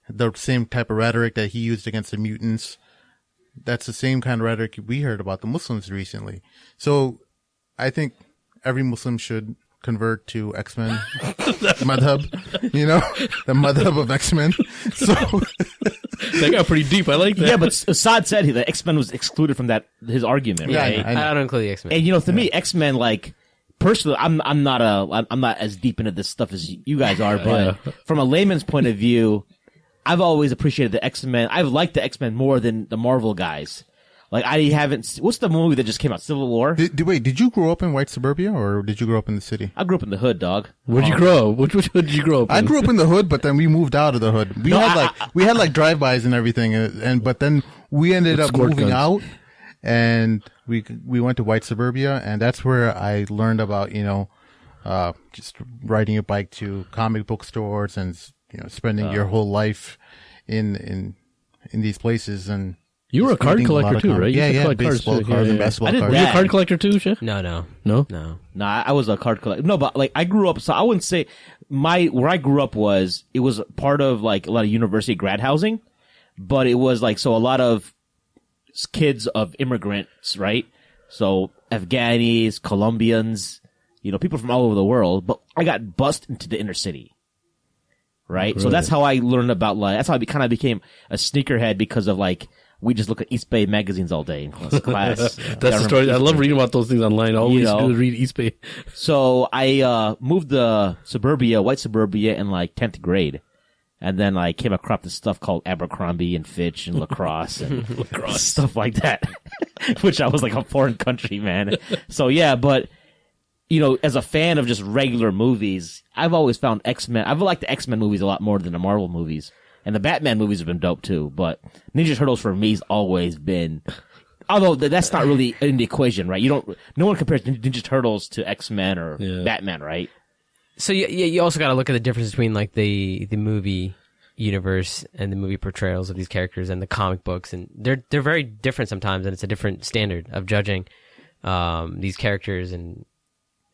D: the same type of rhetoric that he used against the mutants. That's the same kind of rhetoric we heard about the Muslims recently. So I think every Muslim should convert to X-Men madhab, the madhab of X-Men. So
C: that got pretty deep. I like that.
A: Yeah, but Saad said the X-Men was excluded from his argument.
B: Yeah,
A: right?
B: I don't include the X-Men.
A: And to me, X-Men personally, I'm not as deep into this stuff as you guys are, but from a layman's point of view, I've always appreciated the X-Men. I've liked the X-Men more than the Marvel guys. I haven't. What's the movie that just came out? Civil War.
D: Did you grow up in white suburbia or did you grow up in the city?
A: I grew up in the hood, dog.
C: Where'd you grow up? Which hood did you grow up in?
D: I grew up in the hood, but then we moved out of the hood. We had drive-bys and everything, but then we ended up moving out, and we went to white suburbia, and that's where I learned about just riding a bike to comic book stores and spending your whole life in these places. And
C: you were a card collector too, right?
D: Yeah, baseball cards and basketball cards.
C: Were you a card collector too, Chef?
B: No.
A: I was a card collector. No, but like I grew up, so I wouldn't say where I grew up it was part of like a lot of university grad housing, but it was like, so a lot of kids of immigrants, right? So Afghanis, Colombians, people from all over the world, but I got bussed into the inner city. Right? So that's how I learned about that's how I kind of became a sneakerhead, because of like, we just look at East Bay magazines all day in class.
C: That's the story. I love reading about those things online. All we used to do is read East Bay.
A: So I moved to white suburbia in like 10th grade. And then I came across this stuff called Abercrombie and Fitch and lacrosse and stuff like that, which I was like a foreign country, man. So yeah, but as a fan of just regular movies, I've always found X-Men. I've liked the X-Men movies a lot more than the Marvel movies. And the Batman movies have been dope too, but Ninja Turtles for me has always been, although that's not really in the equation, right? No one compares Ninja Turtles to X-Men or Batman, right?
B: So you also got to look at the difference between like the movie universe and the movie portrayals of these characters and the comic books, and they're very different sometimes, and it's a different standard of judging these characters and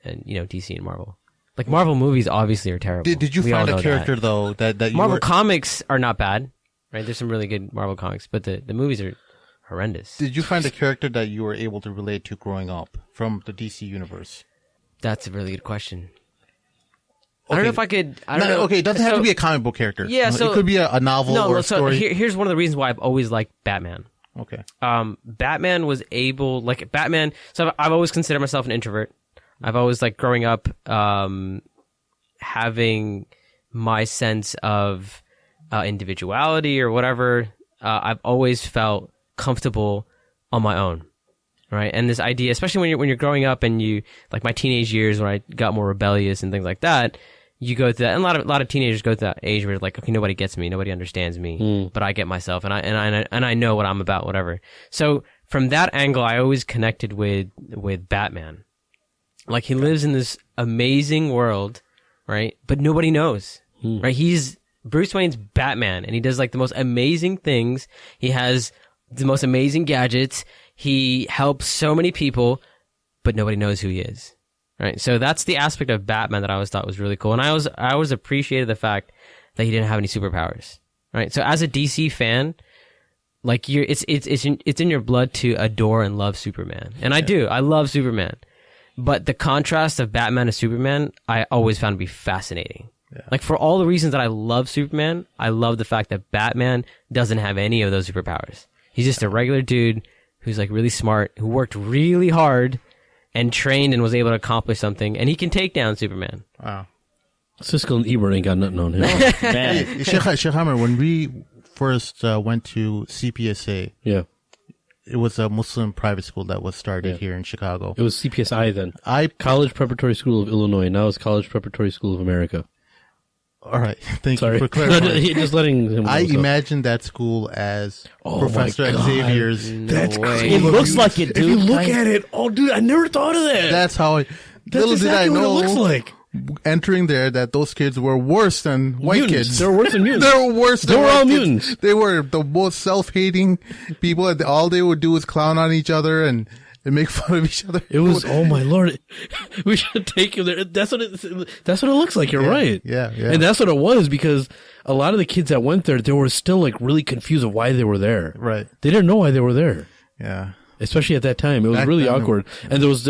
B: DC and Marvel. Like Marvel movies obviously are terrible.
D: Did you find a character though that you
B: Marvel comics are not bad, right? There's some really good Marvel comics, but the movies are horrendous.
D: Did you find a character that you were able to relate to growing up from the DC universe?
B: That's a really good question. I don't know if I could.
D: Okay, it doesn't have to be a comic book character.
B: Yeah, so
D: it could be a novel or a story.
B: Here's one of the reasons why I've always liked Batman.
D: Okay.
B: Batman was able, like Batman. So I've always considered myself an introvert. I've always like growing up, having my sense of individuality or whatever. I've always felt comfortable on my own, right? And this idea, especially when you're growing up and you, like my teenage years when I got more rebellious and things like that, you go through that. And a lot of teenagers go through that age where like, okay, nobody gets me, nobody understands me, but I get myself, and I know what I'm about, whatever. So from that angle, I always connected with Batman. Like he lives in this amazing world, right? But nobody knows, right? Bruce Wayne's Batman, and he does like the most amazing things. He has the most amazing gadgets. He helps so many people, but nobody knows who he is, right? So that's the aspect of Batman that I always thought was really cool. And I always appreciated the fact that he didn't have any superpowers, right? So as a DC fan, like it's in your blood to adore and love Superman. And I do. I love Superman. But the contrast of Batman to Superman, I always found to be fascinating. Yeah. Like for all the reasons that I love Superman, I love the fact that Batman doesn't have any of those superpowers. He's just a regular dude who's like really smart, who worked really hard and trained and was able to accomplish something, and he can take down Superman.
D: Wow.
C: Siskel and Ebert ain't got nothing on him.
D: Man. Sheikh Amir, when we first went to CPSA, it was a Muslim private school that was started here in Chicago.
C: It was CPSI then. College Preparatory School of Illinois. Now it's College Preparatory School of America.
D: All right. Thank you for clarifying.
C: Just letting him know.
D: I imagined that school as Professor Xavier's.
C: That's crazy.
A: It looks like it, dude.
C: If you look at it, dude, I never thought of that.
D: That's how little did I know
C: what it looks like.
D: Entering there that those kids were worse than white kids.
C: They were worse than mutants.
D: They were worse than
C: They were all
D: kids.
C: mutants.
D: They were the most self-hating people. All they would do was clown on each other and make fun of each other.
C: It was, oh my Lord. We should take you there. That's what it looks like. You're right.
D: Yeah.
C: And that's what it was, because a lot of the kids that went there, they were still like really confused of why they were there.
D: Right.
C: They didn't know why they were there.
D: Yeah.
C: Especially at that time. It was really awkward. And there was,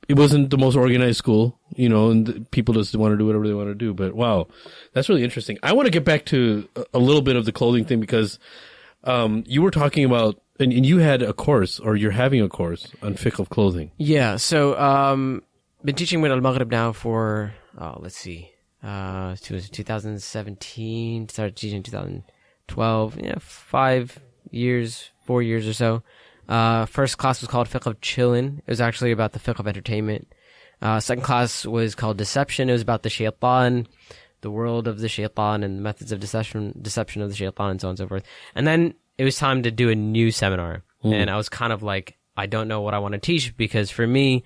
C: it wasn't the most organized school, and people just want to do whatever they want to do. But wow, that's really interesting. I want to get back to a little bit of the clothing thing, because you were talking about, and you had a course, or you're having a course on fiqh of clothing.
B: Yeah. So, been teaching with Al-Maghrib now for, let's see, 2017, started teaching in 2012, 5 years, 4 years or so. First class was called Fiqh of Chillin'. It was actually about the fiqh of entertainment. Second class was called Deception. It was about the shaitan, the world of the shaitan, and methods of deception of the shaitan, and so on and so forth. And then it was time to do a new seminar. And I was kind of like, I don't know what I want to teach, because for me,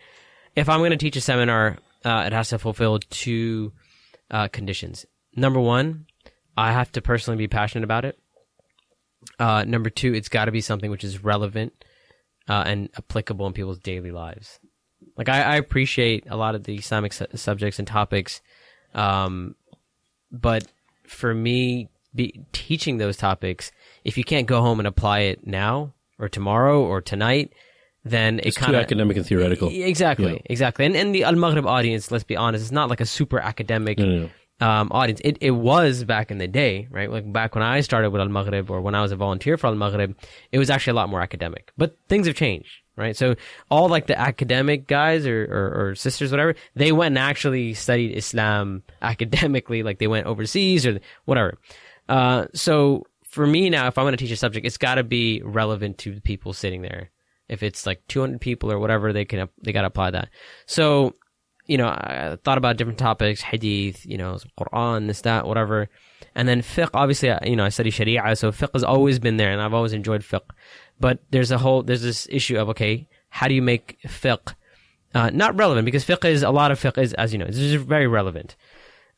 B: if I'm going to teach a seminar, it has to fulfill two conditions. number one, I have to personally be passionate about it. Number two, it's got to be something which is relevant and applicable in people's daily lives. Like I appreciate a lot of the Islamic subjects and topics, but for me, teaching those topics, if you can't go home and apply it now or tomorrow or tonight, then it's
C: too academic and theoretical.
B: Exactly. And the Al-Maghrib audience, let's be honest, it's not like a super academic audience. It was back in the day, right? Like back when I started with Al-Maghrib or when I was a volunteer for Al-Maghrib, it was actually a lot more academic. But things have changed, right? So all like the academic guys or sisters, whatever, they went and actually studied Islam academically, like they went overseas or whatever. So for me now, if I'm going to teach a subject, it's got to be relevant to the people sitting there. If it's like 200 people or whatever, they got to apply that. So, I thought about different topics, hadith, Quran, this, that, whatever. And then fiqh, obviously, I study Sharia, so fiqh has always been there, and I've always enjoyed fiqh. But there's this issue of, okay, how do you make fiqh not relevant? Because a lot of fiqh is, as you know, it's just very relevant.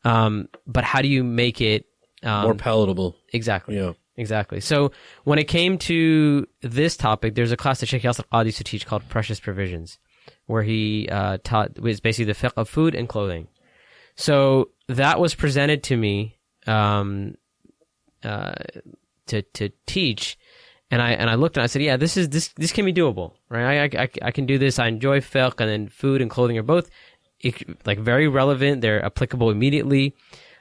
B: But how do you make it
C: more palatable? Exactly.
B: Yeah. Exactly. So when it came to this topic, there's a class that Sheikh Yasir Qadi used to teach called Precious Provisions, where he taught was basically the fiqh of food and clothing. So that was presented to me to teach, and I looked and I said, yeah, this can be doable, right? I can do this. I enjoy fiqh, and then food and clothing are both like very relevant. They're applicable immediately.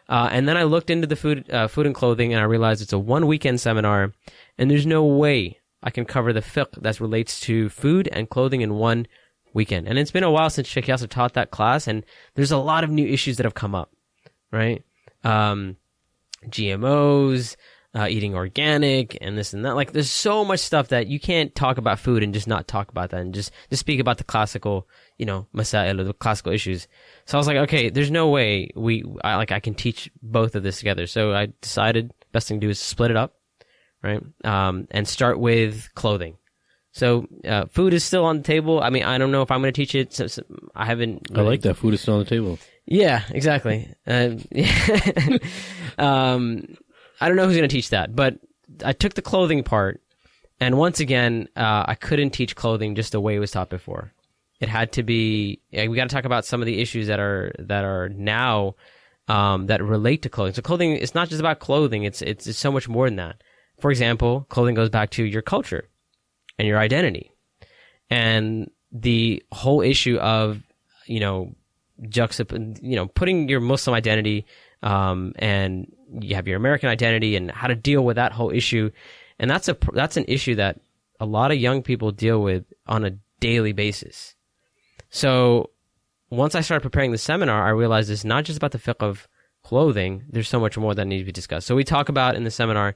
B: And then I looked into the food and clothing, and I realized it's a 1 weekend seminar, and there's no way I can cover the fiqh that relates to food and clothing in 1 weekend. And it's been a while since Sheikh Yasir taught that class, and there's a lot of new issues that have come up, right? GMOs, eating organic, and this and that. Like, there's so much stuff that you can't talk about food and just not talk about that, and just speak about the classical, masail, or the classical issues. So I was like, okay, there's no way I can teach both of this together. So I decided best thing to do is split it up, right? And start with clothing. So food is still on the table. I mean, I don't know if I'm going to teach it. So I haven't.
C: I like that. Food is still on the table.
B: Yeah, exactly. I don't know who's going to teach that, but I took the clothing part, and once again, I couldn't teach clothing just the way it was taught before. It had to be. We got to talk about some of the issues that are now that relate to clothing. So clothing, it's not just about clothing. It's so much more than that. For example, clothing goes back to your culture and your identity, and the whole issue of putting your Muslim identity and you have your American identity and how to deal with that whole issue. And that's an issue that a lot of young people deal with on a daily basis. So once I started preparing the seminar, I realized it's not just about the fiqh of clothing. There's so much more that needs to be discussed. So we talk about in the seminar,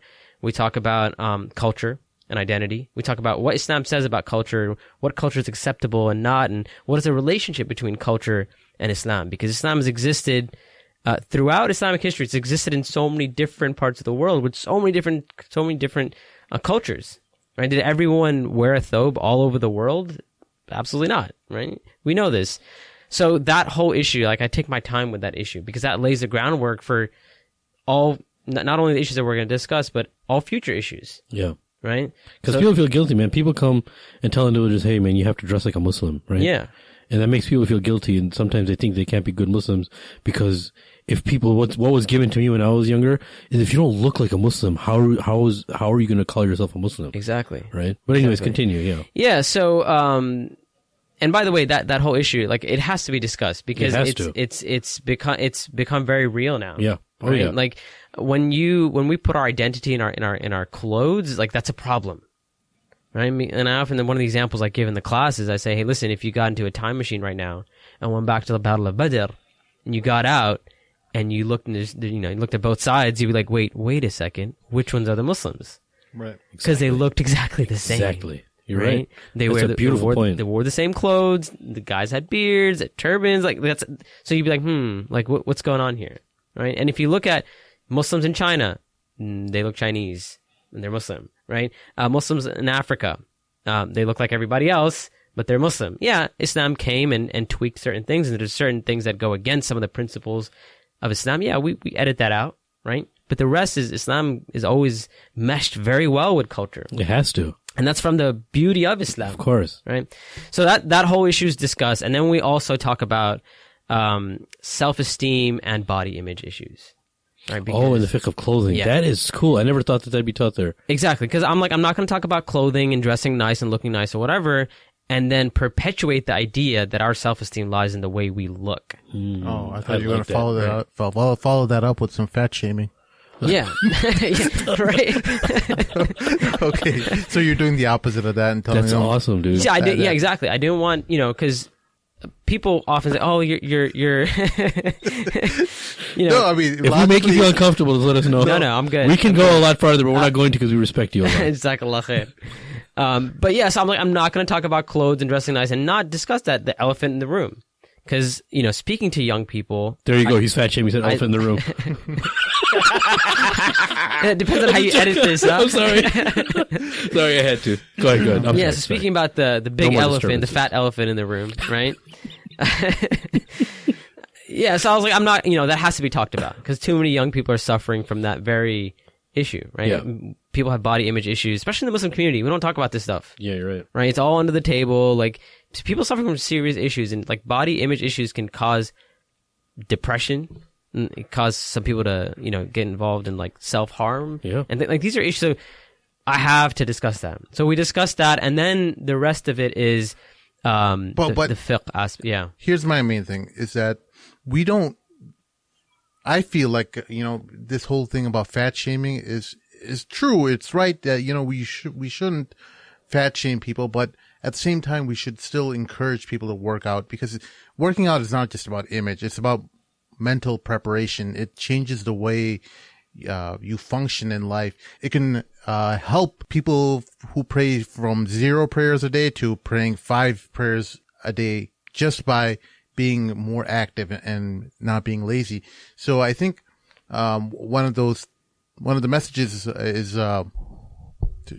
B: culture and identity. We talk about what Islam says about culture, what culture is acceptable and not, and what is the relationship between culture and Islam. Because Islam has existed throughout Islamic history. It's existed in so many different parts of the world with so many different cultures. Right? Did everyone wear a thobe all over the world? Absolutely not. Right? We know this. So that whole issue, like, I take my time with that issue because that lays the groundwork for all, not only the issues that we're going to discuss, but all future issues.
C: Yeah.
B: Right?
C: Because people feel guilty, man. People come and tell individuals, hey, man, you have to dress like a Muslim, right?
B: Yeah.
C: And that makes people feel guilty, and sometimes they think they can't be good Muslims because if people, what was given to me when I was younger is if you don't look like a Muslim, how are you going to call yourself a Muslim?
B: Exactly.
C: Right? But anyways, continue, yeah.
B: Yeah, so, and by the way, that whole issue, like, it has to be discussed because it's become very real now.
C: Yeah. Oh,
B: right?
C: yeah.
B: Like, when we put our identity in our clothes, like, that's a problem. Right? And I often, one of the examples I give in the class is I say, hey, listen, if you got into a time machine right now and went back to the Battle of Badr and you got out and you looked you looked at both sides, you'd be like, wait a second, which ones are the Muslims?
D: Right.
B: Because they looked exactly the same.
C: Exactly. You're right.
B: That's
C: a beautiful point.
B: They wore the same clothes. The guys had beards, turbans. Like, that's, so you'd be like, like, what's going on here? Right? And if you look at Muslims in China, they look Chinese and they're Muslim. Right? Muslims in Africa, they look like everybody else, but they're Muslim. Yeah, Islam came and tweaked certain things, and there's certain things that go against some of the principles of Islam, yeah, we edit that out, right? But the rest is Islam is always meshed very well with culture.
C: It has to.
B: And that's from the beauty of Islam.
C: Of course.
B: Right? So that whole issue is discussed. And then we also talk about self-esteem and body image issues. Right?
C: Because, in the fiqh of clothing. Yeah. That is cool. I never thought that'd be taught there.
B: Exactly. Because I'm not going to talk about clothing and dressing nice and looking nice or whatever, and then perpetuate the idea that our self-esteem lies in the way we look.
D: Oh, I thought you were going to follow that up with some fat shaming.
B: Yeah. Yeah, right.
D: Okay, so you're doing the opposite of that and telling
C: That's awesome, dude.
B: Yeah, yeah, exactly. I didn't want, because people often say, "Oh, you're."
D: No, I mean,
C: if we make you feel uncomfortable, just let us know.
B: No, I'm good.
C: We can go a lot farther, but we're not going to because we respect you a lot.
B: Jazakallah khair. But yeah, so I'm not going to talk about clothes and dressing nice and not discuss the elephant in the room. Because, speaking to young people...
C: There you go. He's fat shaming. He said elephant in the room.
B: It depends on how you edit this up.
C: I'm sorry. Sorry, I had to. Go ahead. I'm sorry,
B: so speaking about the big elephant, the fat elephant in the room, right? Yeah, so I was like, I'm not... that has to be talked about. Because too many young people are suffering from that very issue, right?
C: Yeah.
B: People have body image issues, especially in the Muslim community. We don't talk about this stuff.
C: Yeah, you're right.
B: Right? It's all under the table. Like... People suffer from serious issues, and like body image issues can cause depression. And it cause some people to, get involved in like self-harm.
C: Yeah.
B: And like these are issues. So I have to discuss that. So we discussed that, and then the rest of it is the fiqh aspect. Yeah.
D: Here's my main thing is that we don't. I feel like this whole thing about fat shaming is true. It's right that we shouldn't fat shame people, but at the same time, we should still encourage people to work out, because working out is not just about image. It's about mental preparation. It changes the way you function in life. It can help people who pray from 0 prayers a day to praying 5 prayers a day just by being more active and not being lazy. So I think one of the messages is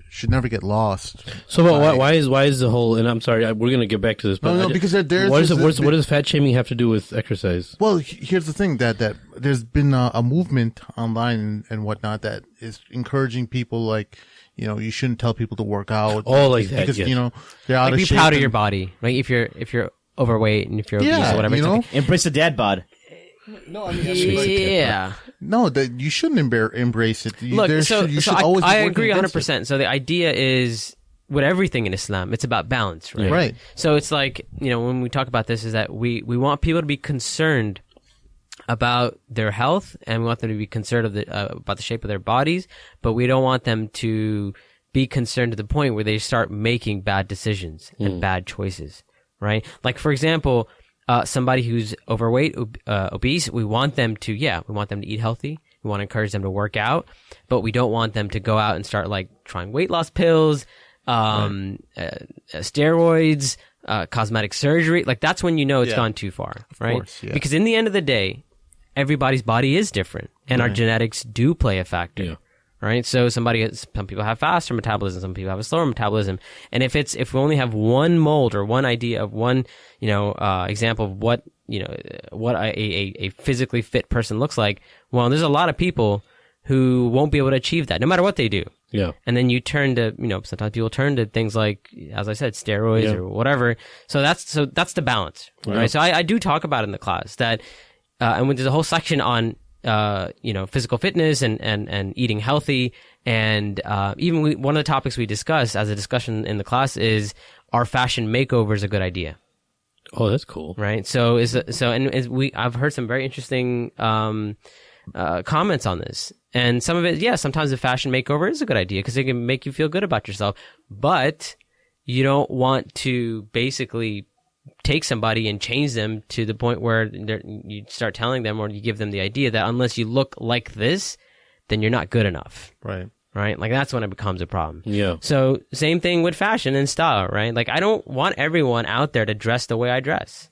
D: should never get lost.
C: So why is the whole, and I'm sorry, we're going to get back to this, but
D: because there's
C: what does fat shaming have to do with exercise?
D: Well, here's the thing, that there's been a movement online and whatnot that is encouraging people, like, you shouldn't tell people to work out.
C: Oh, like that,
D: because,
C: yes.
D: they're out of
B: be
D: shape.
B: Be proud of your body. Like if you're overweight and if you're obese or whatever.
A: Embrace the dad bod.
D: No, I mean,
B: yeah.
D: No, that you shouldn't embrace it.
B: Look,
D: you should always be
B: I agree
D: 100%.
B: So the idea is, with everything in Islam, it's about balance, right?
D: Right.
B: So it's like, when we talk about this, is that we want people to be concerned about their health, and we want them to be concerned about the shape of their bodies, but we don't want them to be concerned to the point where they start making bad decisions and bad choices, right? Like, for example, somebody who's overweight, obese, we want them to eat healthy. We want to encourage them to work out, but we don't want them to go out and start like trying weight loss pills, steroids, cosmetic surgery. Like that's when it's gone too far, right?
D: Course, yeah.
B: Because in the end of the day, everybody's body is different, and our genetics do play a factor.
C: Yeah.
B: Right. So some people have faster metabolism, some people have a slower metabolism. And if we only have one mold or one idea of one, example of what a physically fit person looks like, well, there's a lot of people who won't be able to achieve that no matter what they do.
C: Yeah.
B: And then you turn to, sometimes people turn to things like, as I said, steroids or whatever. So that's the balance. Right. So I do talk about it in the class that, and when there's a whole section on, physical fitness and eating healthy. And, even one of the topics we discuss as a discussion in the class is, are fashion makeovers a good idea?
C: Oh, that's cool.
B: Right. I've heard some very interesting, comments on this, and some of it, sometimes a fashion makeover is a good idea because it can make you feel good about yourself, but you don't want to basically take somebody and change them to the point where you start telling them, or you give them the idea that unless you look like this, then you're not good enough.
D: Right.
B: Right? Like that's when it becomes a problem.
C: Yeah.
B: So same thing with fashion and style, right? Like I don't want everyone out there to dress the way I dress.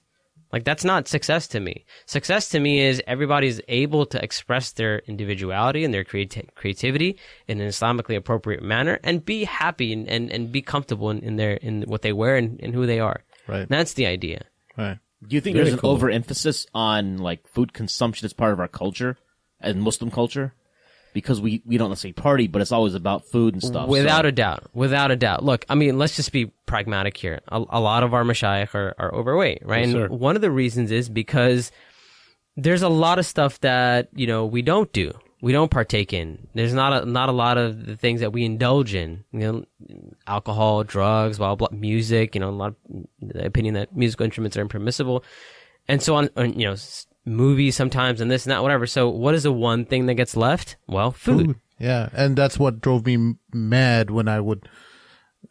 B: Like that's not success to me. Success to me is everybody's able to express their individuality and their creativity in an Islamically appropriate manner and be happy and be comfortable in what they wear and who they are.
D: Right.
B: That's the idea.
D: Right.
A: Do you think there's an overemphasis on like food consumption as part of our culture, as Muslim culture? Because we don't necessarily party, but it's always about food and stuff.
B: Without a doubt. Look, I mean, let's just be pragmatic here. A lot of our mashayikh are overweight, right?
C: Yes,
B: and one of the reasons is because there's a lot of stuff that, you know, we don't do. We don't partake in. There's not a lot of the things that we indulge in. You know, alcohol, drugs, blah, blah, music, you know, a lot of the opinion that musical instruments are impermissible. And so on, you know, movies sometimes and this and that, whatever. So what is the one thing that gets left? Well, food.
D: Yeah. And that's what drove me mad when I would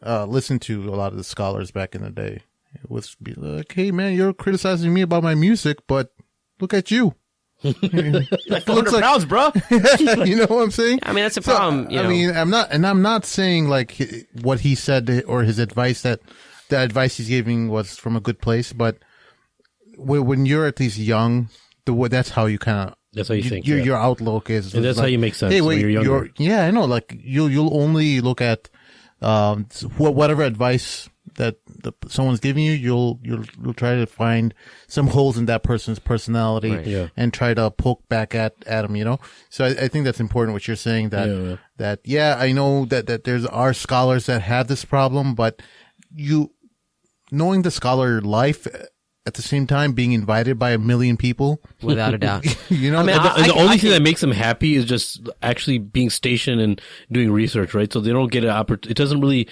D: listen to a lot of the scholars back in the day. It was be like, hey, man, you're criticizing me about my music, but look at you.
A: Like 400 pounds, bro.
D: You know what I'm saying?
B: I mean, that's a problem. You know.
D: I mean, I'm not saying like what he said or his advice that the advice he's giving was from a good place, but when you're at least young, that's how you kind of.
C: That's how you think.
D: Your outlook is.
C: And that's
D: like,
C: how you make sense.
D: Hey, wait,
C: when you're younger.
D: I know. Like you'll only look at whatever advice that someone's giving you. You'll try to find some holes in that person's personality,
C: right.
D: and try to poke back at them. You know. So I think that's important. What you're saying that I know that there's scholars that have this problem, but knowing the scholar life. At the same time, being invited by 1 million people.
B: Without a doubt.
D: You know,
C: I mean, the only thing that makes them happy is just actually being stationed and doing research, right? So they don't get an opportunity. It doesn't really,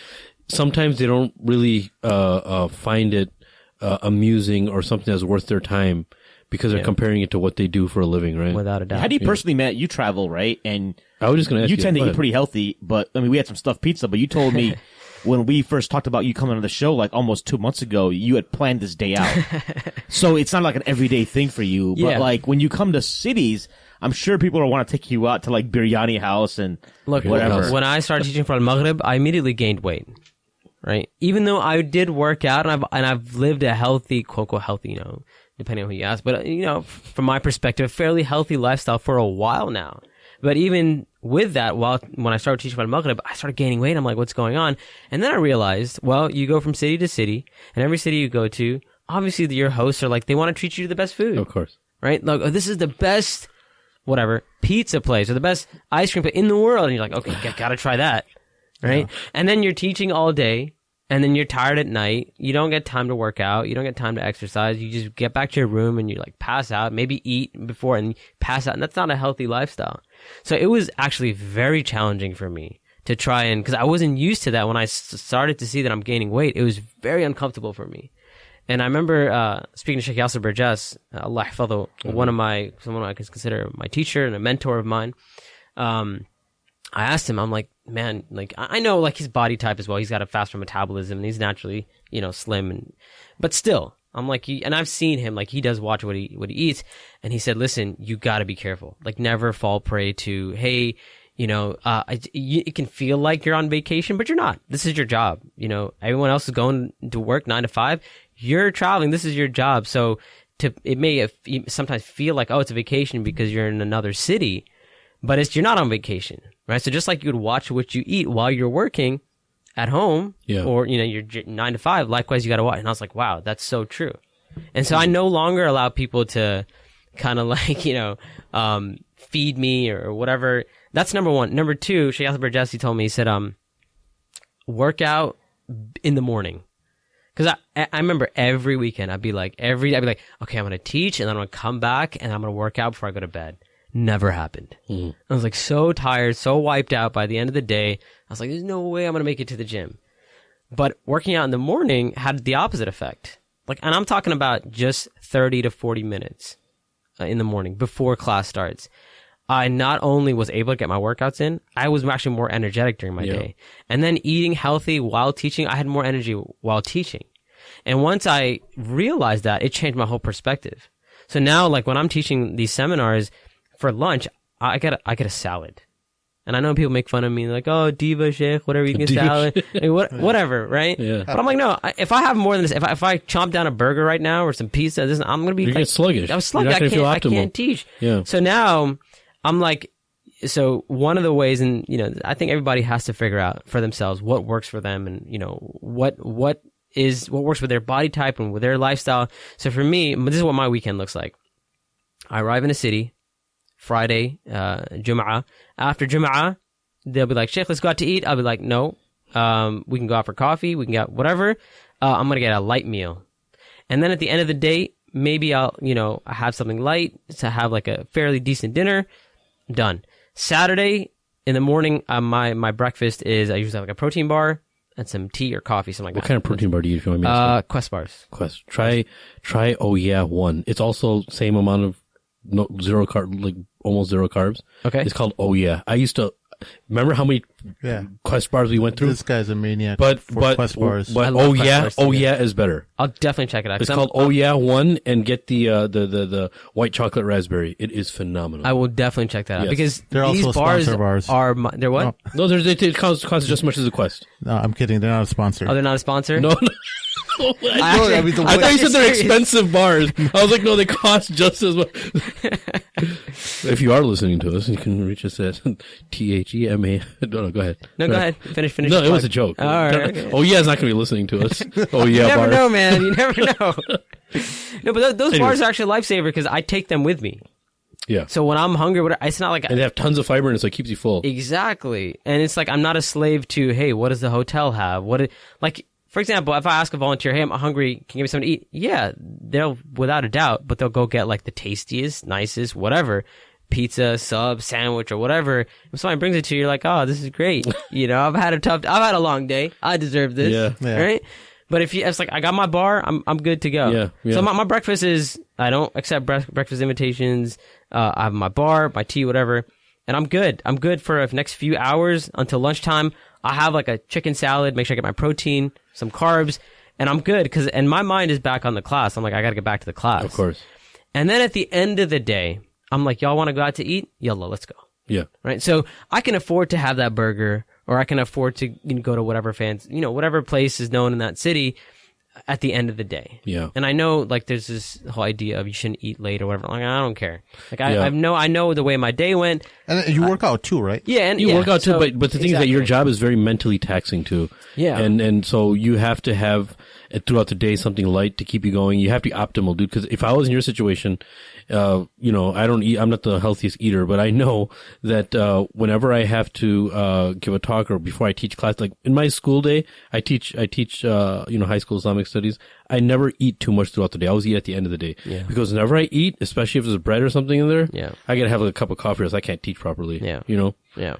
C: sometimes they don't really, find it, amusing or something that's worth their time because they're comparing it to what they do for a living, right?
B: Without a doubt.
A: How do you personally, Matt, you travel, right? And
C: I was just going to ask you.
A: You tend to eat pretty healthy, but I mean, we had some stuffed pizza, but you told me when we first talked about you coming on the show, like almost 2 months ago, you had planned this day out. So it's not like an everyday thing for you, but like when you come to cities, I'm sure people will want to take you out to like biryani house and whatever.
B: When I started teaching for Maghrib, I immediately gained weight, right? Even though I did work out and I've lived a healthy, quote unquote healthy, you know, depending on who you ask, but you know, from my perspective, a fairly healthy lifestyle for a while now. But even with that, when I started teaching about Maghrib, I started gaining weight. I'm like, what's going on? And then I realized, well, you go from city to city, and every city you go to, obviously your hosts are like, they want to treat you to the best food.
C: Of course.
B: Right? Like, oh, this is the best, whatever, pizza place or the best ice cream place in the world. And you're like, okay, gotta try that. Right? Yeah. And then you're teaching all day, and then you're tired at night. You don't get time to work out. You don't get time to exercise. You just get back to your room and you like pass out, maybe eat before and pass out. And that's not a healthy lifestyle. So it was actually very challenging for me to try because I wasn't used to that. When I started to see that I'm gaining weight, it was very uncomfortable for me. And I remember speaking to Sheikh Yasser Burgess, Allah hafadhu, someone I can consider my teacher and a mentor of mine. I asked him, I'm like, man, like I know like his body type as well. He's got a faster metabolism and he's naturally, you know, slim, but still, I'm like, and I've seen him, like he does watch what he eats, and he said, listen, you got to be careful, like never fall prey to, hey, you know, it can feel like you're on vacation, but you're not. This is your job. You know, everyone else is going to work 9 to 5. You're traveling. This is your job. So it may sometimes feel like, oh, it's a vacation because you're in another city, but you're not on vacation, right? So just like you would watch what you eat while you're working at home, or, you know, you're 9 to 5, likewise, you got to watch. And I was like, wow, that's so true. And so I no longer allow people to kind of like, you know, feed me or whatever. That's number one. Number two, Sheikh Yasser Burgess, he told me, he said, work out in the morning. Cause I remember every weekend I'd be like, okay, I'm going to teach and then I'm going to come back and I'm going to work out before I go to bed. Never happened. I was like so tired, so wiped out by the end of the day. I was like, there's no way I'm going to make it to the gym. But working out in the morning had the opposite effect. Like, and I'm talking about just 30 to 40 minutes in the morning before class starts. I not only was able to get my workouts in, I was actually more energetic during my day. And then eating healthy while teaching, I had more energy while teaching. And once I realized that, it changed my whole perspective. So now, like when I'm teaching these seminars for lunch, I get a salad. And I know people make fun of me, like, oh, diva sheikh, whatever, you can get salad, like, whatever, right? Yeah. But I'm like, no, if I have more than this, if I chomp down a burger right now or some pizza, I'm going to be like,
C: sluggish.
B: I'm sluggish. I can't teach. Yeah. So now I'm like, so one of the ways, and, you know, I think everybody has to figure out for themselves what works for them and, you know, what is what works with their body type and with their lifestyle. So for me, this is what my weekend looks like. I arrive in a city, Friday, Jum'ah. After Jum'ah, they'll be like, Sheikh, let's go out to eat. I'll be like, no, we can go out for coffee. We can get whatever. I'm going to get a light meal. And then at the end of the day, maybe I'll, have something light to have like a fairly decent dinner. Done. Saturday in the morning, my breakfast is, I usually have like a protein bar and some tea or coffee, something like that.
C: What kind of protein bar do you eat, if you want me to ask?
B: Quest bars.
C: Quest. Try Oh Yeah one. It's also same amount of zero carb, like almost zero carbs.
B: Okay.
C: It's called Oh Yeah. I used to remember how many Quest bars we went through.
D: This guy's a maniac.
C: But
D: Quest bars.
C: But Oh Yeah is better.
B: I'll definitely check it out.
C: It's called Oh Yeah one, and get the white chocolate raspberry. It is phenomenal.
B: I will definitely check that out because
D: they're
B: these
D: also a
B: bars
D: sponsor of ours.
B: are they're what?
C: No, it costs just as much as a Quest.
D: No, I'm kidding. They're not a sponsor.
B: Oh, they're not a sponsor?
C: No. I thought you said they're expensive bars. I was like, no, they cost just as much. If you are listening to us, you can reach us at THEMA. No, go ahead.
B: No, go ahead. Finish.
C: No, it was a joke.
B: All right. Okay.
C: Oh yeah, it's not going to be listening to us. Oh yeah,
B: you never
C: bar.
B: know, man. You never know. No, but those bars are actually a lifesaver because I take them with me.
C: Yeah.
B: So when I'm hungry, it's not like
C: and they have tons of fiber in it, so it keeps you full.
B: Exactly, and it's like I'm not a slave to. Hey, what does the hotel have? For example, if I ask a volunteer, hey, I'm hungry, can you give me something to eat? Yeah, they'll, without a doubt, but they'll go get like the tastiest, nicest, whatever, pizza, sub, sandwich, or whatever. If someone brings it to you, you're like, oh, this is great. I've had a long day. I deserve this. Yeah. Right? But if it's like, I got my bar, I'm good to go. Yeah. So my breakfast is, I don't accept breakfast invitations. I have my bar, my tea, whatever, and I'm good. I'm good for the next few hours until lunchtime. I have like a chicken salad, make sure I get my protein, some carbs, and I'm good and my mind is back on the class. I'm like, I got to get back to the class.
C: Of course.
B: And then at the end of the day, I'm like, y'all want to go out to eat? Yalla, let's go.
C: Yeah.
B: Right. So I can afford to have that burger, or I can afford to go to whatever whatever place is known in that city at the end of the day.
C: Yeah.
B: And I know like there's this whole idea of you shouldn't eat late or whatever. Like, I don't care. Like I know the way my day went.
D: And you work out too, right?
B: Yeah. And
C: you work out too, but the thing is that your job is very mentally taxing too.
B: Yeah.
C: And so you have to have throughout the day something light to keep you going. You have to be optimal, dude. Because if I was in your situation, I don't eat. I'm not the healthiest eater, but I know that whenever I have to give a talk or before I teach class, like in my school day, I teach high school Islamic studies. I never eat too much throughout the day. I always eat at the end of the day.
B: Yeah.
C: Because whenever I eat, especially if there's bread or something in there, I gotta have a cup of coffee or else I can't teach properly.
B: Yeah.
C: Yeah.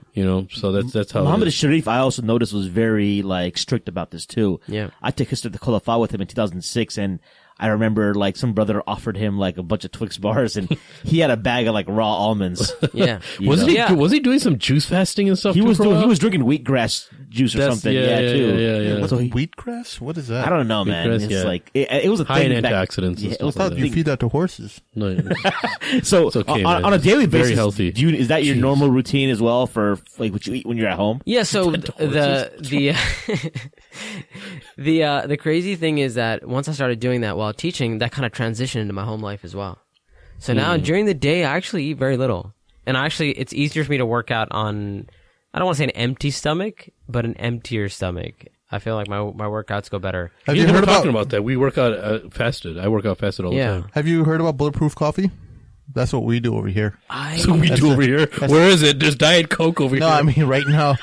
C: So that's how
A: Muhammad al-Sharif, I also noticed, was very like strict about this too.
B: Yeah.
A: I took History of the Khulafa with him in 2006, and I remember like some brother offered him like a bunch of Twix bars, and he had a bag of like raw almonds.
B: Yeah.
C: Was he doing some juice fasting and stuff?
A: He was drinking wheatgrass juice or something.
C: Yeah.
D: So wheatgrass? What is that?
A: I don't know, man.
C: Wheatgrass,
A: it's like it was a
C: high
A: thing
C: in antioxidants.
A: Yeah,
D: I thought you feed that to horses.
C: No,
A: so
C: it's okay,
A: on a daily basis,
C: very healthy.
A: Is that your normal routine as well for like what you eat when you're at home?
B: Yeah. So the crazy thing is that once I started doing that while teaching, that kind of transitioned into my home life as well. So now during the day, I actually eat very little, and it's easier for me to work out on, I don't want to say an empty stomach, but an emptier stomach. I feel like my workouts go better.
D: Have you heard
C: talking about that? We work out fasted. I work out fasted all the time.
D: Have you heard about bulletproof coffee? That's what we do over here.
C: Where is it? There's Diet Coke over here.
D: No, I mean right now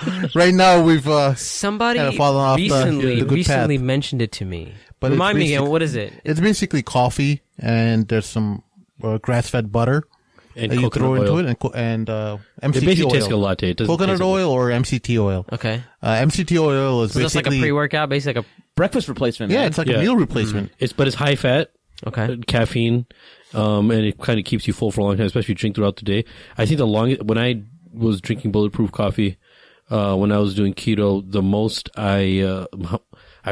D: we've
B: somebody
D: kind of fallen off the good
B: recently
D: path.
B: mentioned it to me.
D: But
B: remind me again, what is it?
D: It's basically coffee, and there's some grass-fed butter
C: and
D: that you throw
C: oil.
D: into it, and MCT
C: it basically
D: oil.
C: tastes like a latte. It doesn't
D: Coconut
C: taste
D: oil or MCT oil.
B: Okay.
D: MCT oil is
B: So that's
D: basically
B: like a pre-workout, basically like
A: Breakfast replacement.
D: yeah,
A: man.
D: it's like a meal replacement.
C: But it's high fat.
B: Okay.
C: Caffeine, and it kind of keeps you full for a long time, especially if you drink throughout the day. I think the longest, when I was drinking bulletproof coffee, when I was doing keto, the most I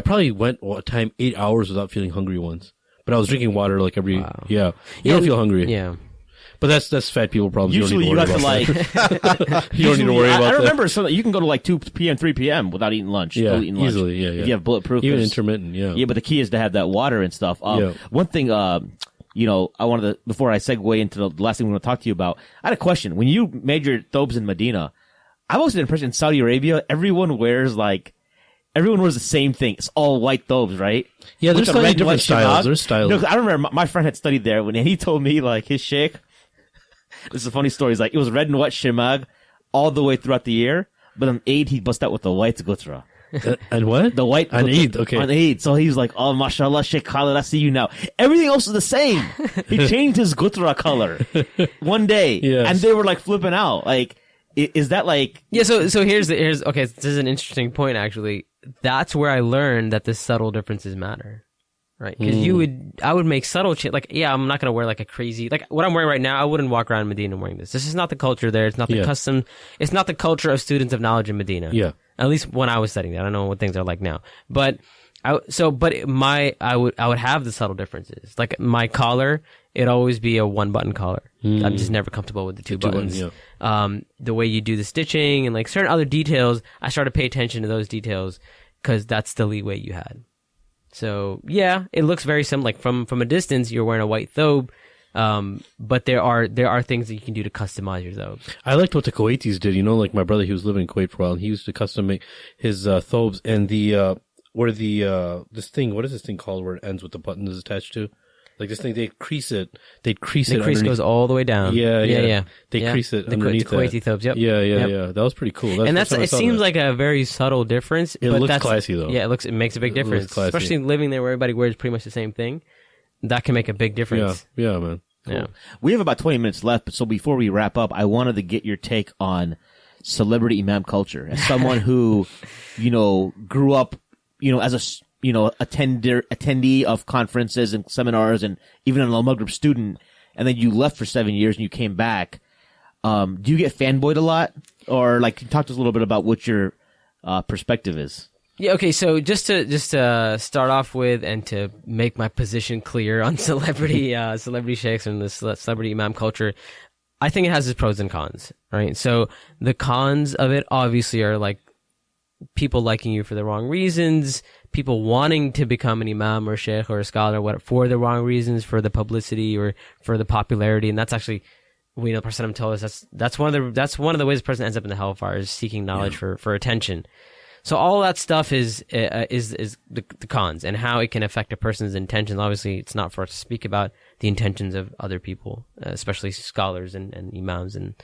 C: probably went 8 hours without feeling hungry once. But I was drinking water like every, you don't feel hungry.
B: Yeah.
C: But that's fat people problems.
A: Usually you have to like.
C: You don't need to worry about
A: I
C: that.
A: remember you can go to like 2 p.m., 3 p.m. without eating lunch.
C: Yeah,
A: Still eating lunch.
C: easily. Yeah.
A: If you have bulletproof.
C: Even intermittent. Yeah.
A: Yeah, but the key is to have that water and stuff. One thing, I wanted to, before I segue into the last thing we want to talk to you about, I had a question. When you made your thobes in Medina, I was under the impression in Saudi Arabia, everyone wears like everyone wears the same thing. It's all white thobes, right?
C: Yeah, there's
A: With the
C: slightly
A: red and
C: different
A: white
C: styles.
A: shemagh.
C: There's styles.
A: No, 'cause I remember my friend had studied there and he told me like his sheikh. This is a funny story. He's like, it was red and white shemagh all the way throughout the year, but on Eid he bust out with the white gutra.
C: And what?
A: The white
C: on Eid, okay.
A: On Eid. So he was like, oh, mashallah, Sheikh Khalid, I see you now. Everything else is the same. He changed his gutra color one day.
C: Yes.
A: And they were like flipping out. Like, is that like...
B: Yeah, so here's okay, this is an interesting point, actually. That's where I learned that the subtle differences matter. Right? Because I would make subtle like, yeah, I'm not going to wear like a crazy, like what I'm wearing right now, I wouldn't walk around Medina wearing this. This is not the culture there. It's not the custom. It's not the culture of students of knowledge in Medina.
C: Yeah.
B: At least when I was studying that. I don't know what things are like now. But I would have the subtle differences. Like my collar, it'd always be a one button collar. I'm just never comfortable with the two buttons. The way you do the stitching and like certain other details, I started to pay attention to those details because that's the leeway you had. So yeah, it looks very similar. Like from a distance, you're wearing a white thobe. But there are things that you can do to customize your thobe.
C: I liked what the Kuwaitis did. You know, like my brother, he was living in Kuwait for a while, and he used to custom make his thobes and what is this thing called where it ends with the button is attached to? Like this thing, they'd crease it. The crease
B: goes all the way down.
C: Yeah. They crease it underneath
B: the Kuwaiti thobes. Yep.
C: Yeah. That was pretty cool.
B: It seems like a very subtle difference.
C: It looks classy though.
B: Yeah, it makes a big difference. Especially living there where everybody wears pretty much the same thing. That can make a big difference.
C: Yeah, man. Cool.
B: Yeah.
A: We have about 20 minutes left, so before we wrap up, I wanted to get your take on celebrity imam culture. As someone who, grew up, as a, attendee of conferences and seminars and even an Maghrib student, and then you left for 7 years and you came back, do you get fanboyed a lot? Or like, talk to us a little bit about what your perspective is.
B: Yeah, okay, so just to start off with and to make my position clear on celebrity sheikhs and the celebrity imam culture, I think it has its pros and cons, right? So the cons of it obviously are like people liking you for the wrong reasons, people wanting to become an imam or sheikh or a scholar for the wrong reasons, for the publicity or for the popularity, and that's actually, we know the Prophet told us that's one of the ways a person ends up in the hellfire is seeking knowledge for attention. So all that stuff is the cons and how it can affect a person's intentions. Obviously, it's not for us to speak about the intentions of other people, especially scholars and imams, and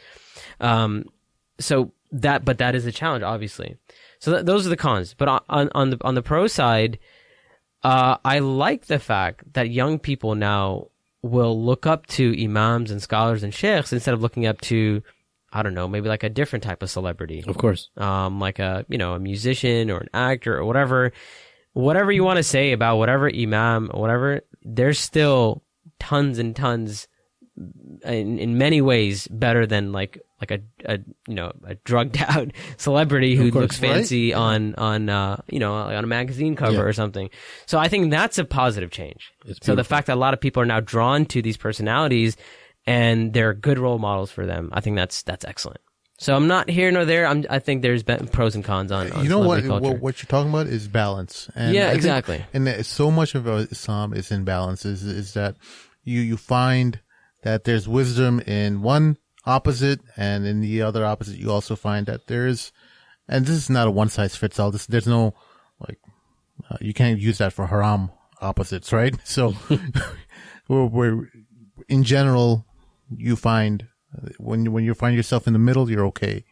B: but that is a challenge, obviously. So those are the cons. But on the pro side, I like the fact that young people now will look up to imams and scholars and sheikhs instead of looking up to, I don't know, maybe like a different type of celebrity.
C: Of course.
B: Like a musician or an actor or whatever you want to say about whatever imam or whatever, there's still tons and tons in many ways better than like a drugged out celebrity who looks fancy on a magazine cover or something. So I think that's a positive change. So the fact that a lot of people are now drawn to these personalities and they're good role models for them, I think that's excellent. So I'm not here nor there. I think there's pros and cons on
D: what
B: culture.
D: What you're talking about is balance. And
B: yeah, exactly.
D: And so much of Islam is in balance. Is that you find that there's wisdom in one opposite, and in the other opposite, you also find that there's, and this is not a one size fits all. There's no you can't use that for haram opposites, right? So we're in general. You find when you find yourself in the middle, you're okay.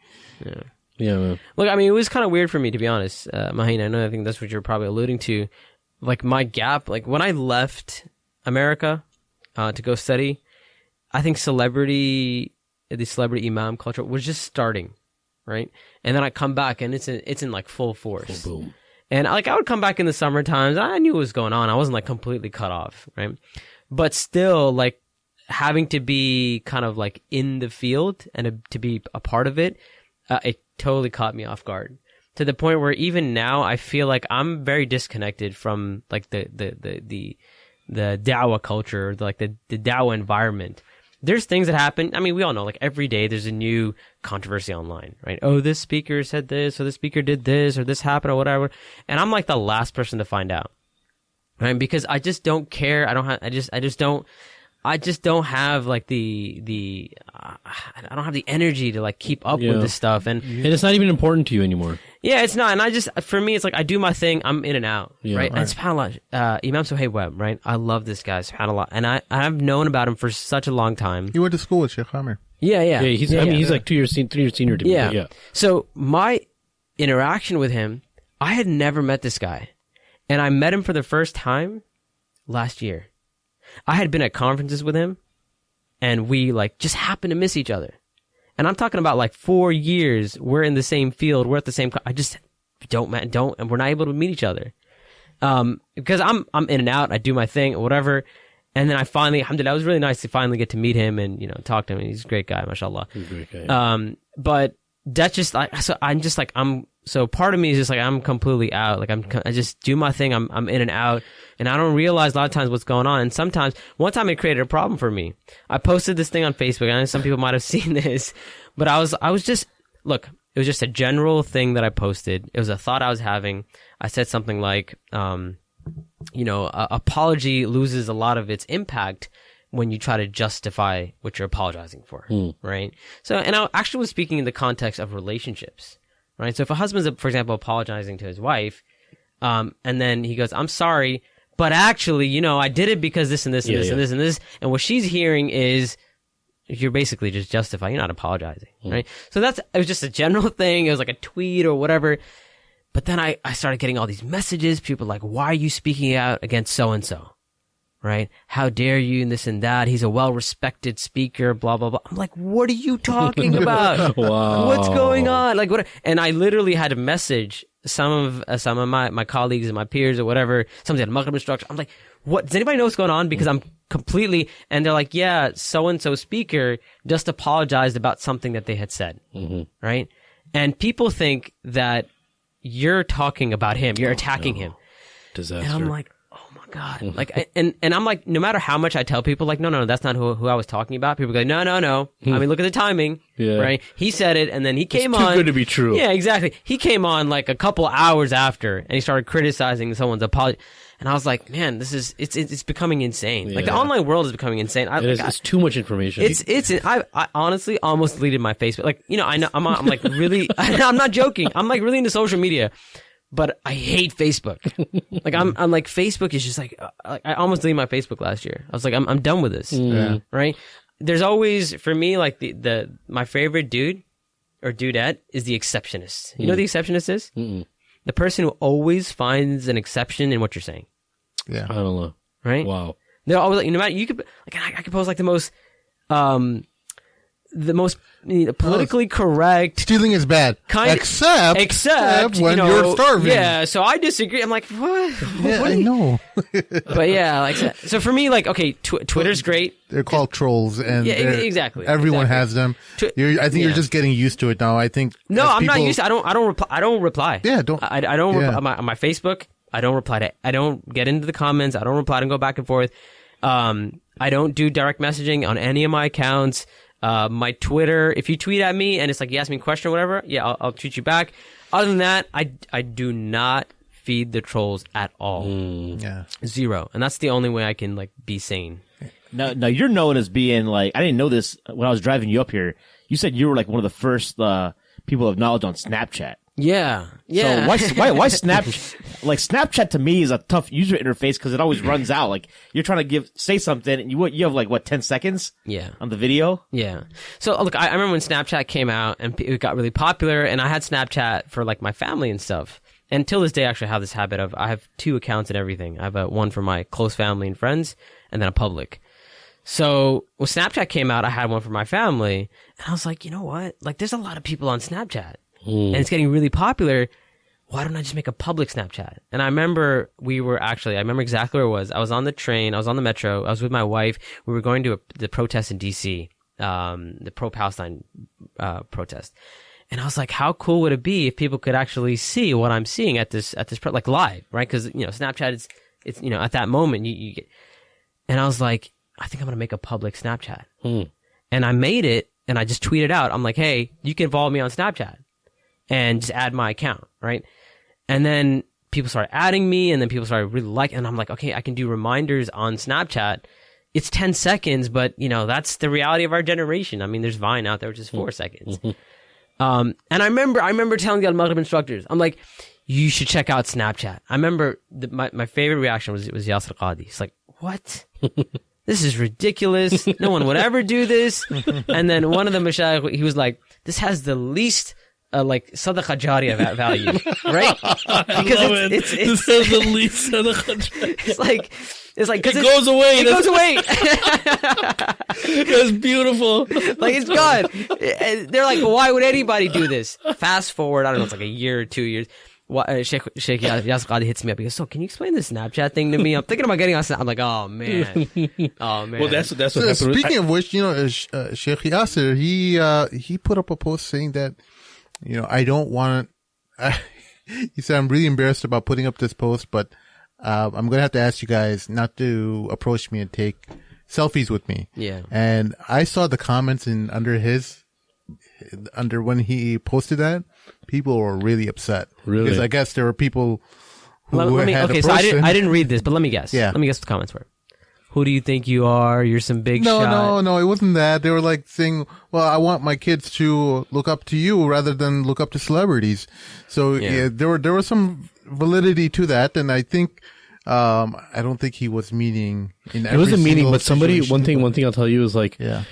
C: Yeah, man.
B: Look, I mean, it was kind of weird for me, to be honest, Mahin. I think that's what you're probably alluding to. Like my gap, like when I left America to go study, I think the celebrity imam culture was just starting, right? And then I come back and it's in like full force.
C: Boom.
B: And like I would come back in the summer times, I knew what was going on. I wasn't like completely cut off, right? But still, like, having to be kind of like in the field and to be a part of it, it totally caught me off guard, to the point where even now I feel like I'm very disconnected from like the da'wah culture, like the da'wah environment. There's things that happen. I mean, we all know, like every day there's a new controversy online, right? Oh, this speaker said this, or this speaker did this, or this happened, or whatever. And I'm like the last person to find out, right? Because I just don't care. I just don't. I just don't have like I don't have the energy to like keep up with this stuff, and
C: it's not even important to you anymore.
B: Yeah, it's not. And for me, it's like I do my thing. I'm in and out, right? And subhanAllah, Imam Suhaib Webb, right? I love this guy, subhanAllah, and I've known about him for such a long time.
D: You went to school with Sheikh Amir.
B: Yeah.
C: He's like 3 years senior to me. Yeah.
B: So my interaction with him, I had never met this guy, and I met him for the first time last year. I had been at conferences with him, and we like just happened to miss each other. And I'm talking about like 4 years. We're in the same field. We're at the same. I just don't, and we're not able to meet each other. Because I'm in and out. I do my thing, whatever. And then I finally, alhamdulillah, it was really nice to finally get to meet him and talk to him. He's a great guy, mashallah.
C: He's a great guy.
B: But that's just like so part of me is just like I'm completely out. Like I just do my thing. I'm in and out, and I don't realize a lot of times what's going on. And sometimes, one time it created a problem for me. I posted this thing on Facebook, and some people might have seen this, but I was just look. It was just a general thing that I posted. It was a thought I was having. I said something like, apology loses a lot of its impact when you try to justify what you're apologizing for, right? So, and I actually was speaking in the context of relationships. Right. So if a husband's, for example, apologizing to his wife, and then he goes, I'm sorry, but actually, I did it because this and this and this and this and this. And what she's hearing is you're basically just justifying. You're not apologizing. Right. So it was just a general thing. It was like a tweet or whatever. But then I started getting all these messages. People like, why are you speaking out against so-and-so? Right? How dare you and this and that. He's a well-respected speaker, blah, blah, blah. I'm like, what are you talking about?
C: Wow.
B: What's going on? Like, what? And I literally had to message some of my colleagues and my peers or whatever. Somebody had a Maghrib instruction. I'm like, what? Does anybody know what's going on? Because I'm completely, and they're like, yeah, so-and-so speaker just apologized about something that they had said. Right? And people think that you're talking about him. You're attacking him.
C: Disaster.
B: And I'm like, God, like, and I'm like, no matter how much I tell people, like, no, that's not who I was talking about. People go, no. I mean, look at the timing, right? He said it, and then he came on.
C: It's too good to be true.
B: Yeah, exactly. He came on like a couple hours after, and he started criticizing someone's apology. And I was like, man, it's becoming insane. Yeah. Like the online world is becoming insane.
C: It's too much information.
B: I honestly almost deleted my Facebook. Like, I know I'm like really, I'm not joking. I'm like really into social media. But I hate Facebook. Like I'm like, Facebook is just like I almost deleted my Facebook last year. I was like, I'm done with this. Right? There's always, for me, like my favorite dude or dudette is the exceptionist. You know what the exceptionist is? The person who always finds an exception in what you're saying.
C: Yeah. I don't know.
B: Right?
C: Wow.
B: They're always like, no matter, you could, like, I could pose like the most politically correct.
D: Stealing is bad. Except when you're starving.
B: Yeah, so I disagree. I'm like, what?
D: Yeah, I know.
B: But yeah, like, so for me, like, okay, Twitter's great.
D: They're called trolls, and
B: exactly.
D: Everyone has them. I think you're just getting used to it now. I think.
B: No, I'm not used to. I don't reply.
D: Yeah, don't.
B: I don't reply on my Facebook. I don't reply to. I don't get into the comments. I don't reply and go back and forth. I don't do direct messaging on any of my accounts. My Twitter, if you tweet at me and it's like you ask me a question or whatever, yeah, I'll tweet you back. Other than that, I do not feed the trolls at all.
D: Yeah.
B: Zero. And that's the only way I can like be sane.
A: Now you're known as being like, I didn't know this when I was driving you up here. You said you were like one of the first people of knowledge on Snapchat.
B: Yeah.
A: So why Snapchat? Like Snapchat to me is a tough user interface because it always runs out. Like you're trying to say something and you have like what 10 seconds?
B: Yeah.
A: On the video?
B: Yeah. So look, I remember when Snapchat came out and it got really popular, and I had Snapchat for like my family and stuff. And till this day, actually, I have this habit of I have 2 accounts and everything. I have one for my close family and friends, and then a public. So when Snapchat came out, I had one for my family, and I was like, you know what? Like, there's a lot of people on Snapchat. And it's getting really popular. Why don't I just make a public Snapchat? And I remember I remember exactly where it was. I was on the train. I was on the metro. I was with my wife. We were going to the protest in D.C., the pro-Palestine protest. And I was like, how cool would it be if people could actually see what I'm seeing at this like live, right? Because, Snapchat it's at that moment you get. And I was like, I think I'm going to make a public Snapchat. And I made it, and I just tweeted out. I'm like, hey, you can follow me on Snapchat. And just add my account, right? And then people started adding me, and then people started really liking, and I'm like, okay, I can do reminders on Snapchat, it's 10 seconds, but that's the reality of our generation. I mean, there's Vine out there, which is 4 seconds. And I remember telling the Maghrib instructors, I'm like, you should check out Snapchat. I remember my favorite reaction was Yasser Qadi. He's like, what? This is ridiculous. No one would ever do this. And then one of the mashayikh, he was like, this has the least sadaqah jariyah value, right? Because it's
C: the least sadaqah jariyah.
B: It's like
C: it goes away.
B: It goes away.
C: That's beautiful.
B: Like, it's gone. They're like, why would anybody do this? Fast forward, I don't know, it's like a year or 2 years. Sheikh Yasir Qadi hits me up. He goes, so can you explain this Snapchat thing to me? I'm thinking about getting on Snapchat. I'm like, oh man.
C: Well, that's what happened.
D: Speaking of which, Sheikh Yasir, he put up a post saying that, I don't want he said, I'm really embarrassed about putting up this post, but I'm going to have to ask you guys not to approach me and take selfies with me.
B: Yeah.
D: And I saw the comments under when he posted that, people were really upset.
C: Really?
D: Because I guess there were people who had approached
B: so
D: him.
B: I didn't read this, but let me guess.
D: Yeah.
B: Let me guess what the comments were. Who do you think you are? You're some big shot.
D: No, it wasn't that. They were like saying, well, I want my kids to look up to you rather than look up to celebrities. So yeah, there was some validity to that. And I think, I don't think he was meaning in every
C: It wasn't meaning, but somebody,
D: situation,
C: one thing I'll tell you is like,
D: yeah.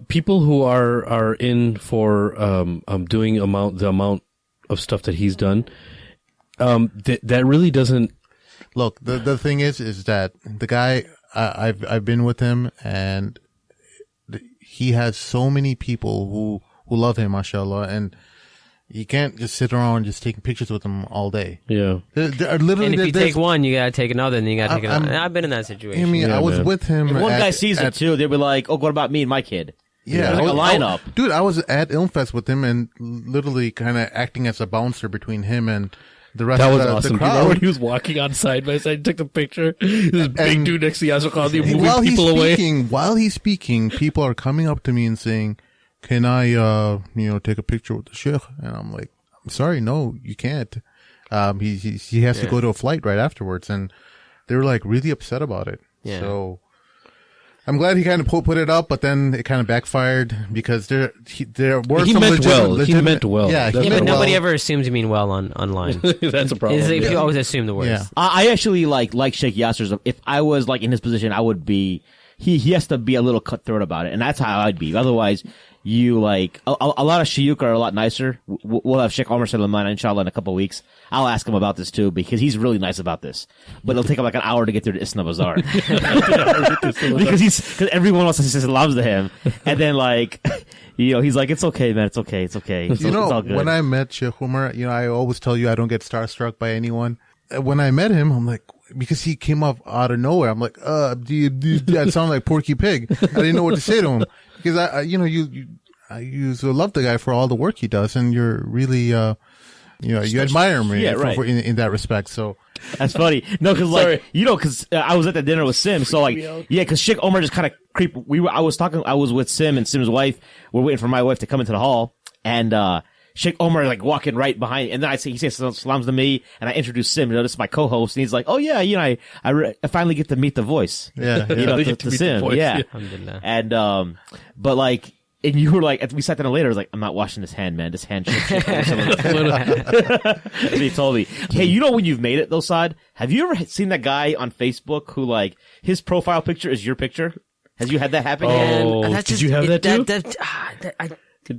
C: People who are in for doing the amount of stuff that he's done, that really doesn't.
D: Look, the thing is that the guy, I've been with him, and he has so many people who love him, mashallah, and you can't just sit around just taking pictures with him all day.
C: Yeah.
B: Literally, and if you take one, you gotta take another, and then you gotta take another. I've been in that situation.
D: I mean, I was with him.
A: If one guy sees it too, they'll be like, "Oh, what about me and my kid?"
D: Yeah,
A: like a lineup.
D: Dude, I was at Ilmfest with him and literally kind of acting as a bouncer between him and the rest
C: that
D: of
C: was
D: the
C: awesome.
D: crowd.
C: You know when he was walking on side by side, took the picture. This big dude next to Yasir Qadi moving people away.
D: While he's speaking, people are coming up to me and saying, "Can I, take a picture with the sheikh?" And I'm like, "I'm sorry, no, you can't." He has to go to a flight right afterwards, and they were like really upset about it.
B: Yeah.
D: So I'm glad he kind of put it up, but then it kind of backfired because there were
C: He
D: some
C: meant well.
D: legitimate.
C: He meant well.
D: Yeah,
C: That's
B: but
C: well.
B: nobody ever assumes you mean well online.
C: That's a problem.
B: You always assume the worst.
D: Yeah.
A: I actually like Sheikh Yasser's. If I was like in his position, I would be. He has to be a little cutthroat about it, and that's how I'd be. Otherwise, you like a lot of shuyukh are a lot nicer. We'll have Sheikh Omar Sulaiman inshallah in a couple of weeks. I'll ask him about this too because he's really nice about this. But it'll take him like an hour to get through the Isna Bazaar because everyone else says loves to him, and then like he's like, it's okay, man, it's okay. It's all good.
D: When I met Sheikh Umar, I always tell you I don't get starstruck by anyone. When I met him, I'm like, because he came up out of nowhere, I'm like, that sound like Porky Pig. I didn't know what to say to him because I used to love the guy for all the work he does, and you're really, you admire him in that respect. So
A: that's funny. No, because I was at the dinner with Sim, so like, yeah, because Sheikh Omar just kind of creep. I was with Sim and Sim's wife. We're waiting for my wife to come into the hall, and Sheikh Omar like walking right behind, and then he says salams to me, and I introduce Sim. This is my co-host, and he's like, "Oh yeah, I finally get to meet the voice."
D: Yeah,
A: to Sim, yeah. And but like. And you were like, we sat down later, I was like, I'm not washing this hand, man. This hand should. And he told me, hey, when you've made it though, Saad? Have you ever seen that guy on Facebook who like, his profile picture is your picture? Has you had that happen?
C: Did you have that too?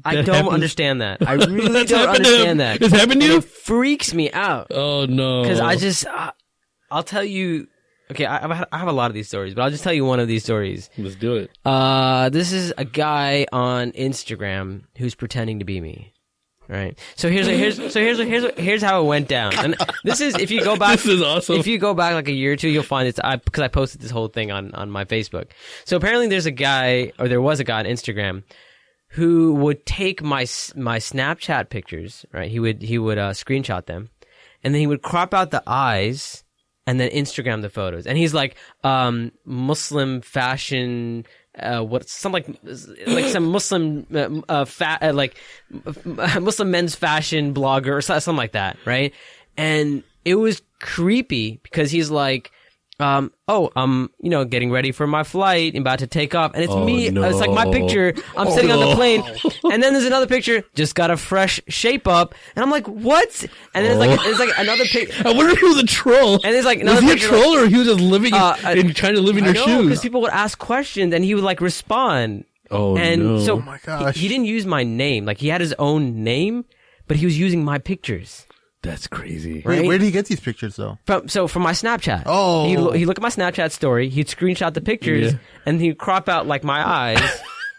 B: I don't understand that. I really don't understand that.
C: It's happened to you?
B: It freaks me out.
C: Oh no.
B: Because I'll tell you, okay, I have a lot of these stories, but I'll just tell you one of these stories.
C: Let's do it.
B: This is a guy on Instagram who's pretending to be me. Right. So here's how it went down. And this is, if you go back,
C: this is awesome.
B: If you go back like a year or two, you'll find because I posted this whole thing on my Facebook. So apparently there was a guy on Instagram who would take my Snapchat pictures, right? He would screenshot them, and then he would crop out the eyes and then Instagram the photos. And he's like, Muslim fashion, some Muslim, Muslim men's fashion blogger or something like that, right? And it was creepy because he's like, getting ready for my flight, about to take off, and it's me. No. It's like my picture. I'm sitting on the plane, and then there's another picture. Just got a fresh shape up, and I'm like, what? And then it's like another picture.
C: I wonder if he was a troll.
B: And there's like another
C: was he a troll, or he was just living and trying to live in your shoes?
B: Because people would ask questions, and he would like respond.
C: Oh
B: So
D: my gosh,
B: he didn't use my name. Like he had his own name, but he was using my pictures.
C: That's crazy.
B: Right?
D: Where did he get these pictures, though?
B: From my Snapchat.
D: Oh.
B: He'd look at my Snapchat story, he'd screenshot the pictures, and he'd crop out, like, my eyes,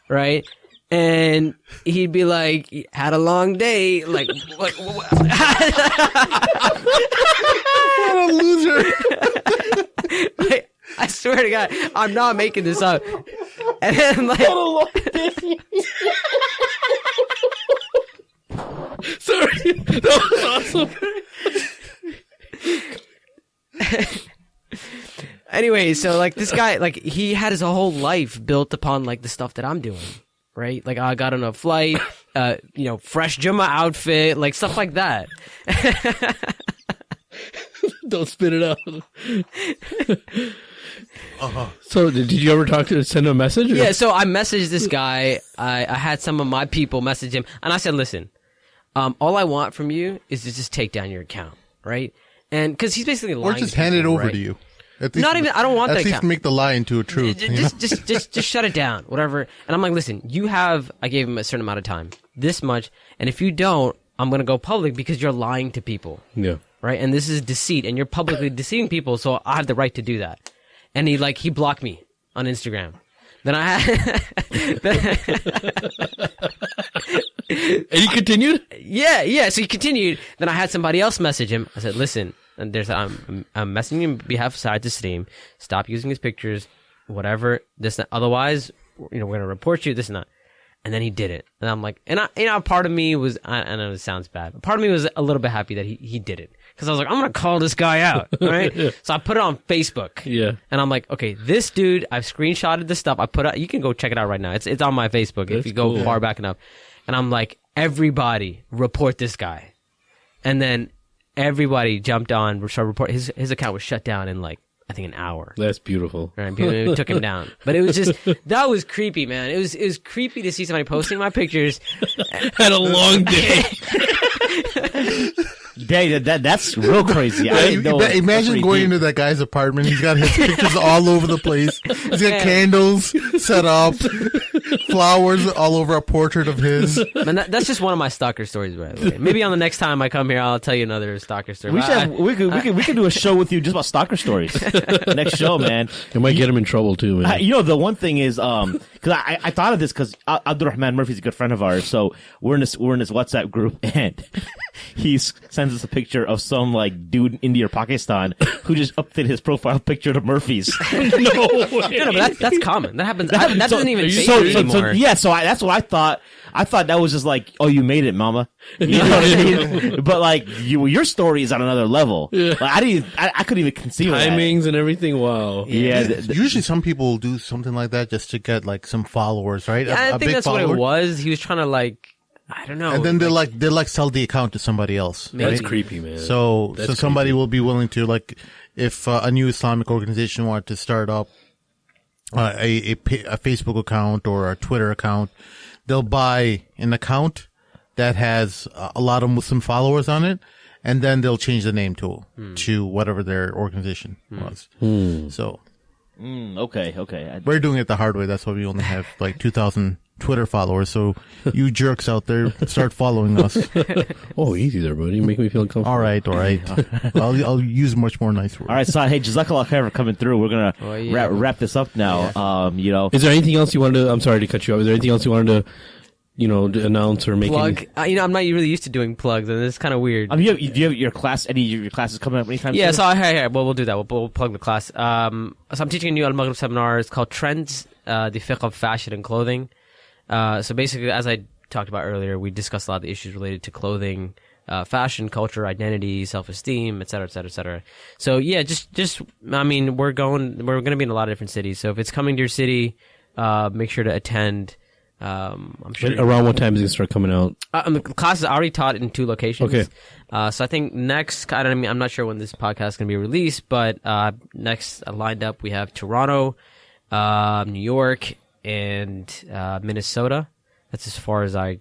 B: right? And he'd be like, had a long day, like... what
D: a loser.
B: Like, I swear to God, I'm not making this up. And then, like...
C: Sorry, that was
B: awesome. Anyway, so like this guy, like he had his whole life built upon like the stuff that I'm doing, right? Like I got on a flight, fresh Jummah outfit, like stuff like that.
C: Don't spit it out. So did you ever send him a message? Or?
B: Yeah, so I messaged this guy. I had some of my people message him, and I said, listen, all I want from you is to just take down your account, right? And because he's basically lying.
D: Or just hand it over to you. At least,
B: not even. I don't want that.
D: At least
B: account.
D: make the lie into a truth.
B: Just shut it down, whatever. And I'm like, listen, I gave him a certain amount of time, this much, and if you don't, I'm gonna go public because you're lying to people.
C: Yeah. Right.
B: And this is deceit, and you're publicly deceiving people, so I have the right to do that. And he blocked me on Instagram. Then I had...
C: And he continued?
B: Yeah. So he continued. Then I had somebody else message him. I said, listen, I'm messaging you on behalf of Saad Tasleem. Stop using his pictures, whatever. This, otherwise, we're going to report you, this and that. And then he did it. And I'm like, part of me was, I know this sounds bad, but part of me was a little bit happy that he did it. Because I was like, I'm going to call this guy out, right? Yeah. So I put it on Facebook.
C: Yeah.
B: And I'm like, okay, this dude, I've screenshotted this stuff. I put it, you can go check it out right now. It's on my Facebook if you go far back enough. And I'm like, everybody report this guy. And then everybody jumped on, started report. His account was shut down in like, I think an hour.
C: That's beautiful.
B: Right? It took him down. But it was just, that was creepy, man. It was creepy to see somebody posting my pictures.
C: Had a long day.
A: That's real crazy. I didn't know.
D: Imagine going into that guy's apartment. He's got his pictures all over the place. He's got candles set up, flowers all over a portrait of his.
B: Man, that's just one of my stalker stories, by the way. Maybe on the next time I come here, I'll tell you another stalker story.
A: We could do a show with you just about stalker stories. Next show, man.
C: It might get him in trouble too, man.
A: The one thing is, because I thought of this because Abdurrahman Murphy's a good friend of ours, so we're in this WhatsApp group, and he sends us a picture of some like dude in India or Pakistan who just updated his profile picture to Murphy's.
B: No, but that's common. That happens. That doesn't even phase me anymore.
A: That's what I thought. I thought that was just like, oh, you made it, mama. You know what I mean? But like, your story is on another level. Yeah. Like, I couldn't even conceive of that.
C: Timings and everything. Wow.
A: Yeah.
D: Usually, some people do something like that just to get like some followers, right?
B: Yeah, I think that's what it was. He was trying to like, I don't know.
D: And then they sell the account to somebody else.
C: That's
D: right?
C: creepy, man.
D: So somebody will be willing to, like, if a new Islamic organization wanted to start up a Facebook account or a Twitter account, they'll buy an account that has a lot of Muslim followers on it, and then they'll change the name to whatever their organization was. So.
A: Okay.
D: We're doing it the hard way. That's why we only have like 2,000 Twitter followers. So you jerks out there, start following us.
C: Oh, easy there, buddy. You make me feel comfortable.
D: All right. I'll use much more nice words.
A: All right, Saad. Hey, Jazakallah khair for coming through. We're gonna wrap this up now.
C: Yeah. Is there anything else you wanted to? I'm sorry to cut you off. Is there anything else you wanted to? To announce or make
B: plug. I'm not really used to doing plugs, and it's kind of weird.
A: Do you have your class? Any of your classes coming up anytime soon?
B: Yeah, so well, we'll do that. We'll plug the class. So I'm teaching a new Al-Maghrib seminar. It's called Trends, the Fiqh of Fashion and Clothing. So basically, as I talked about earlier, we discussed a lot of the issues related to clothing, fashion, culture, identity, self-esteem, et cetera, et cetera, et cetera. So yeah, we're going to be in a lot of different cities. So if it's coming to your city, make sure to attend. I'm sure.
C: Around what time is it going to start coming out?
B: The classes I already taught in 2 locations.
C: Okay.
B: So I think next, I'm not sure when this podcast is going to be released, but next lined up we have Toronto, New York, and Minnesota. That's as far as I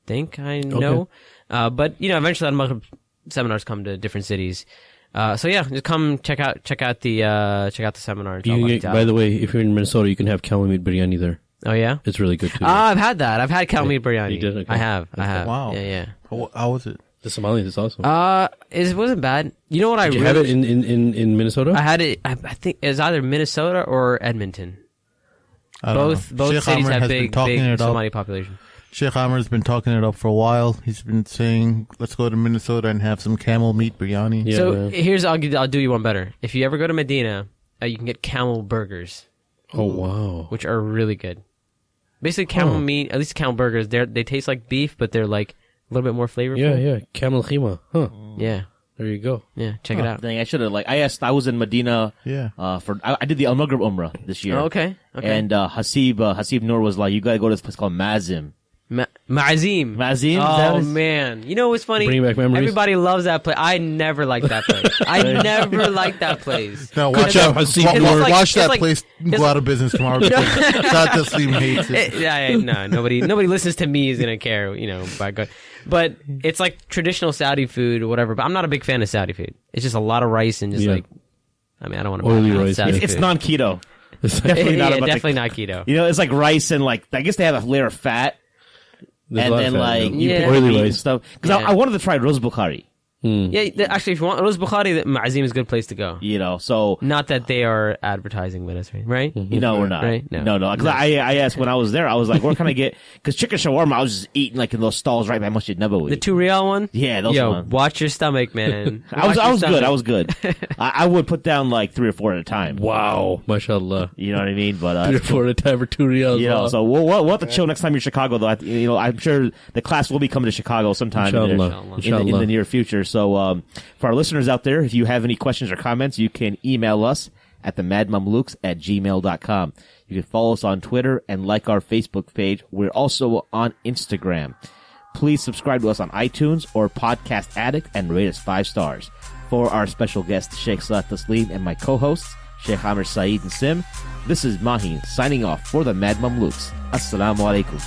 B: think I know. Okay. But eventually, Maghrib seminars come to different cities. So yeah, just come check out the seminar.
C: By the way, if you're in Minnesota, you can have camel meat biryani there.
B: Oh yeah,
C: it's really good too.
B: I've had that. I've had camel meat biryani.
C: You did? Okay.
B: I have.
D: Wow.
B: Yeah.
D: How was it?
C: The Somalians is awesome.
B: It wasn't bad. You know what
C: Did you have it in Minnesota?
B: I had it. I think it was either Minnesota or Edmonton. Both cities have big Somali population.
D: Sheikh Amir's been talking it up for a while. He's been saying, let's go to Minnesota and have some camel meat biryani.
C: Yeah,
B: so I'll do you one better. If you ever go to Medina, you can get camel burgers.
C: Oh, wow.
B: Which are really good. Basically, camel meat, at least camel burgers, they taste like beef, but they're like a little bit more flavorful.
C: Yeah. Camel khima. Huh.
B: Yeah.
C: There you go.
B: Yeah, check it out.
A: Dang, I should have I was in Medina.
D: Yeah.
A: I did the Maghrib Umrah this year.
B: Oh, okay.
A: And Hasib Noor was like, you gotta go to this place called Mazim.
B: Ma'azim.
A: Ma'azim?
B: Oh, man. You know what's funny?
C: Bring back memories.
B: Everybody loves that place. I never liked that place. I never liked that place.
D: Now watch out. Watch that place go out of business tomorrow. Saad Tasleem hates it.
B: No, nobody listens to me is going to care, by God. But it's like traditional Saudi food or whatever. But I'm not a big fan of Saudi food. It's just a lot of rice and just I don't want to
C: oily rice.
A: It's non-keto. It's definitely not
B: not keto.
A: It's like rice and I guess they have a layer of fat.
C: There's
A: and then you put
C: oily
A: meat
C: rice
A: and stuff. Because I wanted to try Rose Bukhari.
B: Yeah, actually, if you want Rose Bukhari, Ma'azim is a good place to go.
A: So
B: not that they are advertising with us, right?
A: We're not.
B: Right?
A: No. Because I asked when I was there, I was like, where can I get? Because chicken shawarma, I was just eating in those stalls right by Masjid Nabawi.
B: The 2 Riyal one.
A: Yeah, those ones.
B: Watch your stomach, man.
A: I was good. I would put down 3 or 4 at a time.
C: Wow, mashallah.
A: You know what I mean? But
C: 3 or 4 at a time for 2 Riyals.
A: So we'll have to chill next time you're in Chicago, though. I'm sure the class will be coming to Chicago sometime in the near future. So. For our listeners out there, if you have any questions or comments, you can email us at themadmamluks@gmail.com. You can follow us on Twitter and like our Facebook page. We're also on Instagram. Please subscribe to us on iTunes or Podcast Addict and rate us 5 stars. For our special guest, Sheikh Saad Tasleem, and my co-hosts, Sheikh Amir, Saeed, and Sim, this is Mahin signing off for the Mad Mamluks. Assalamu alaikum.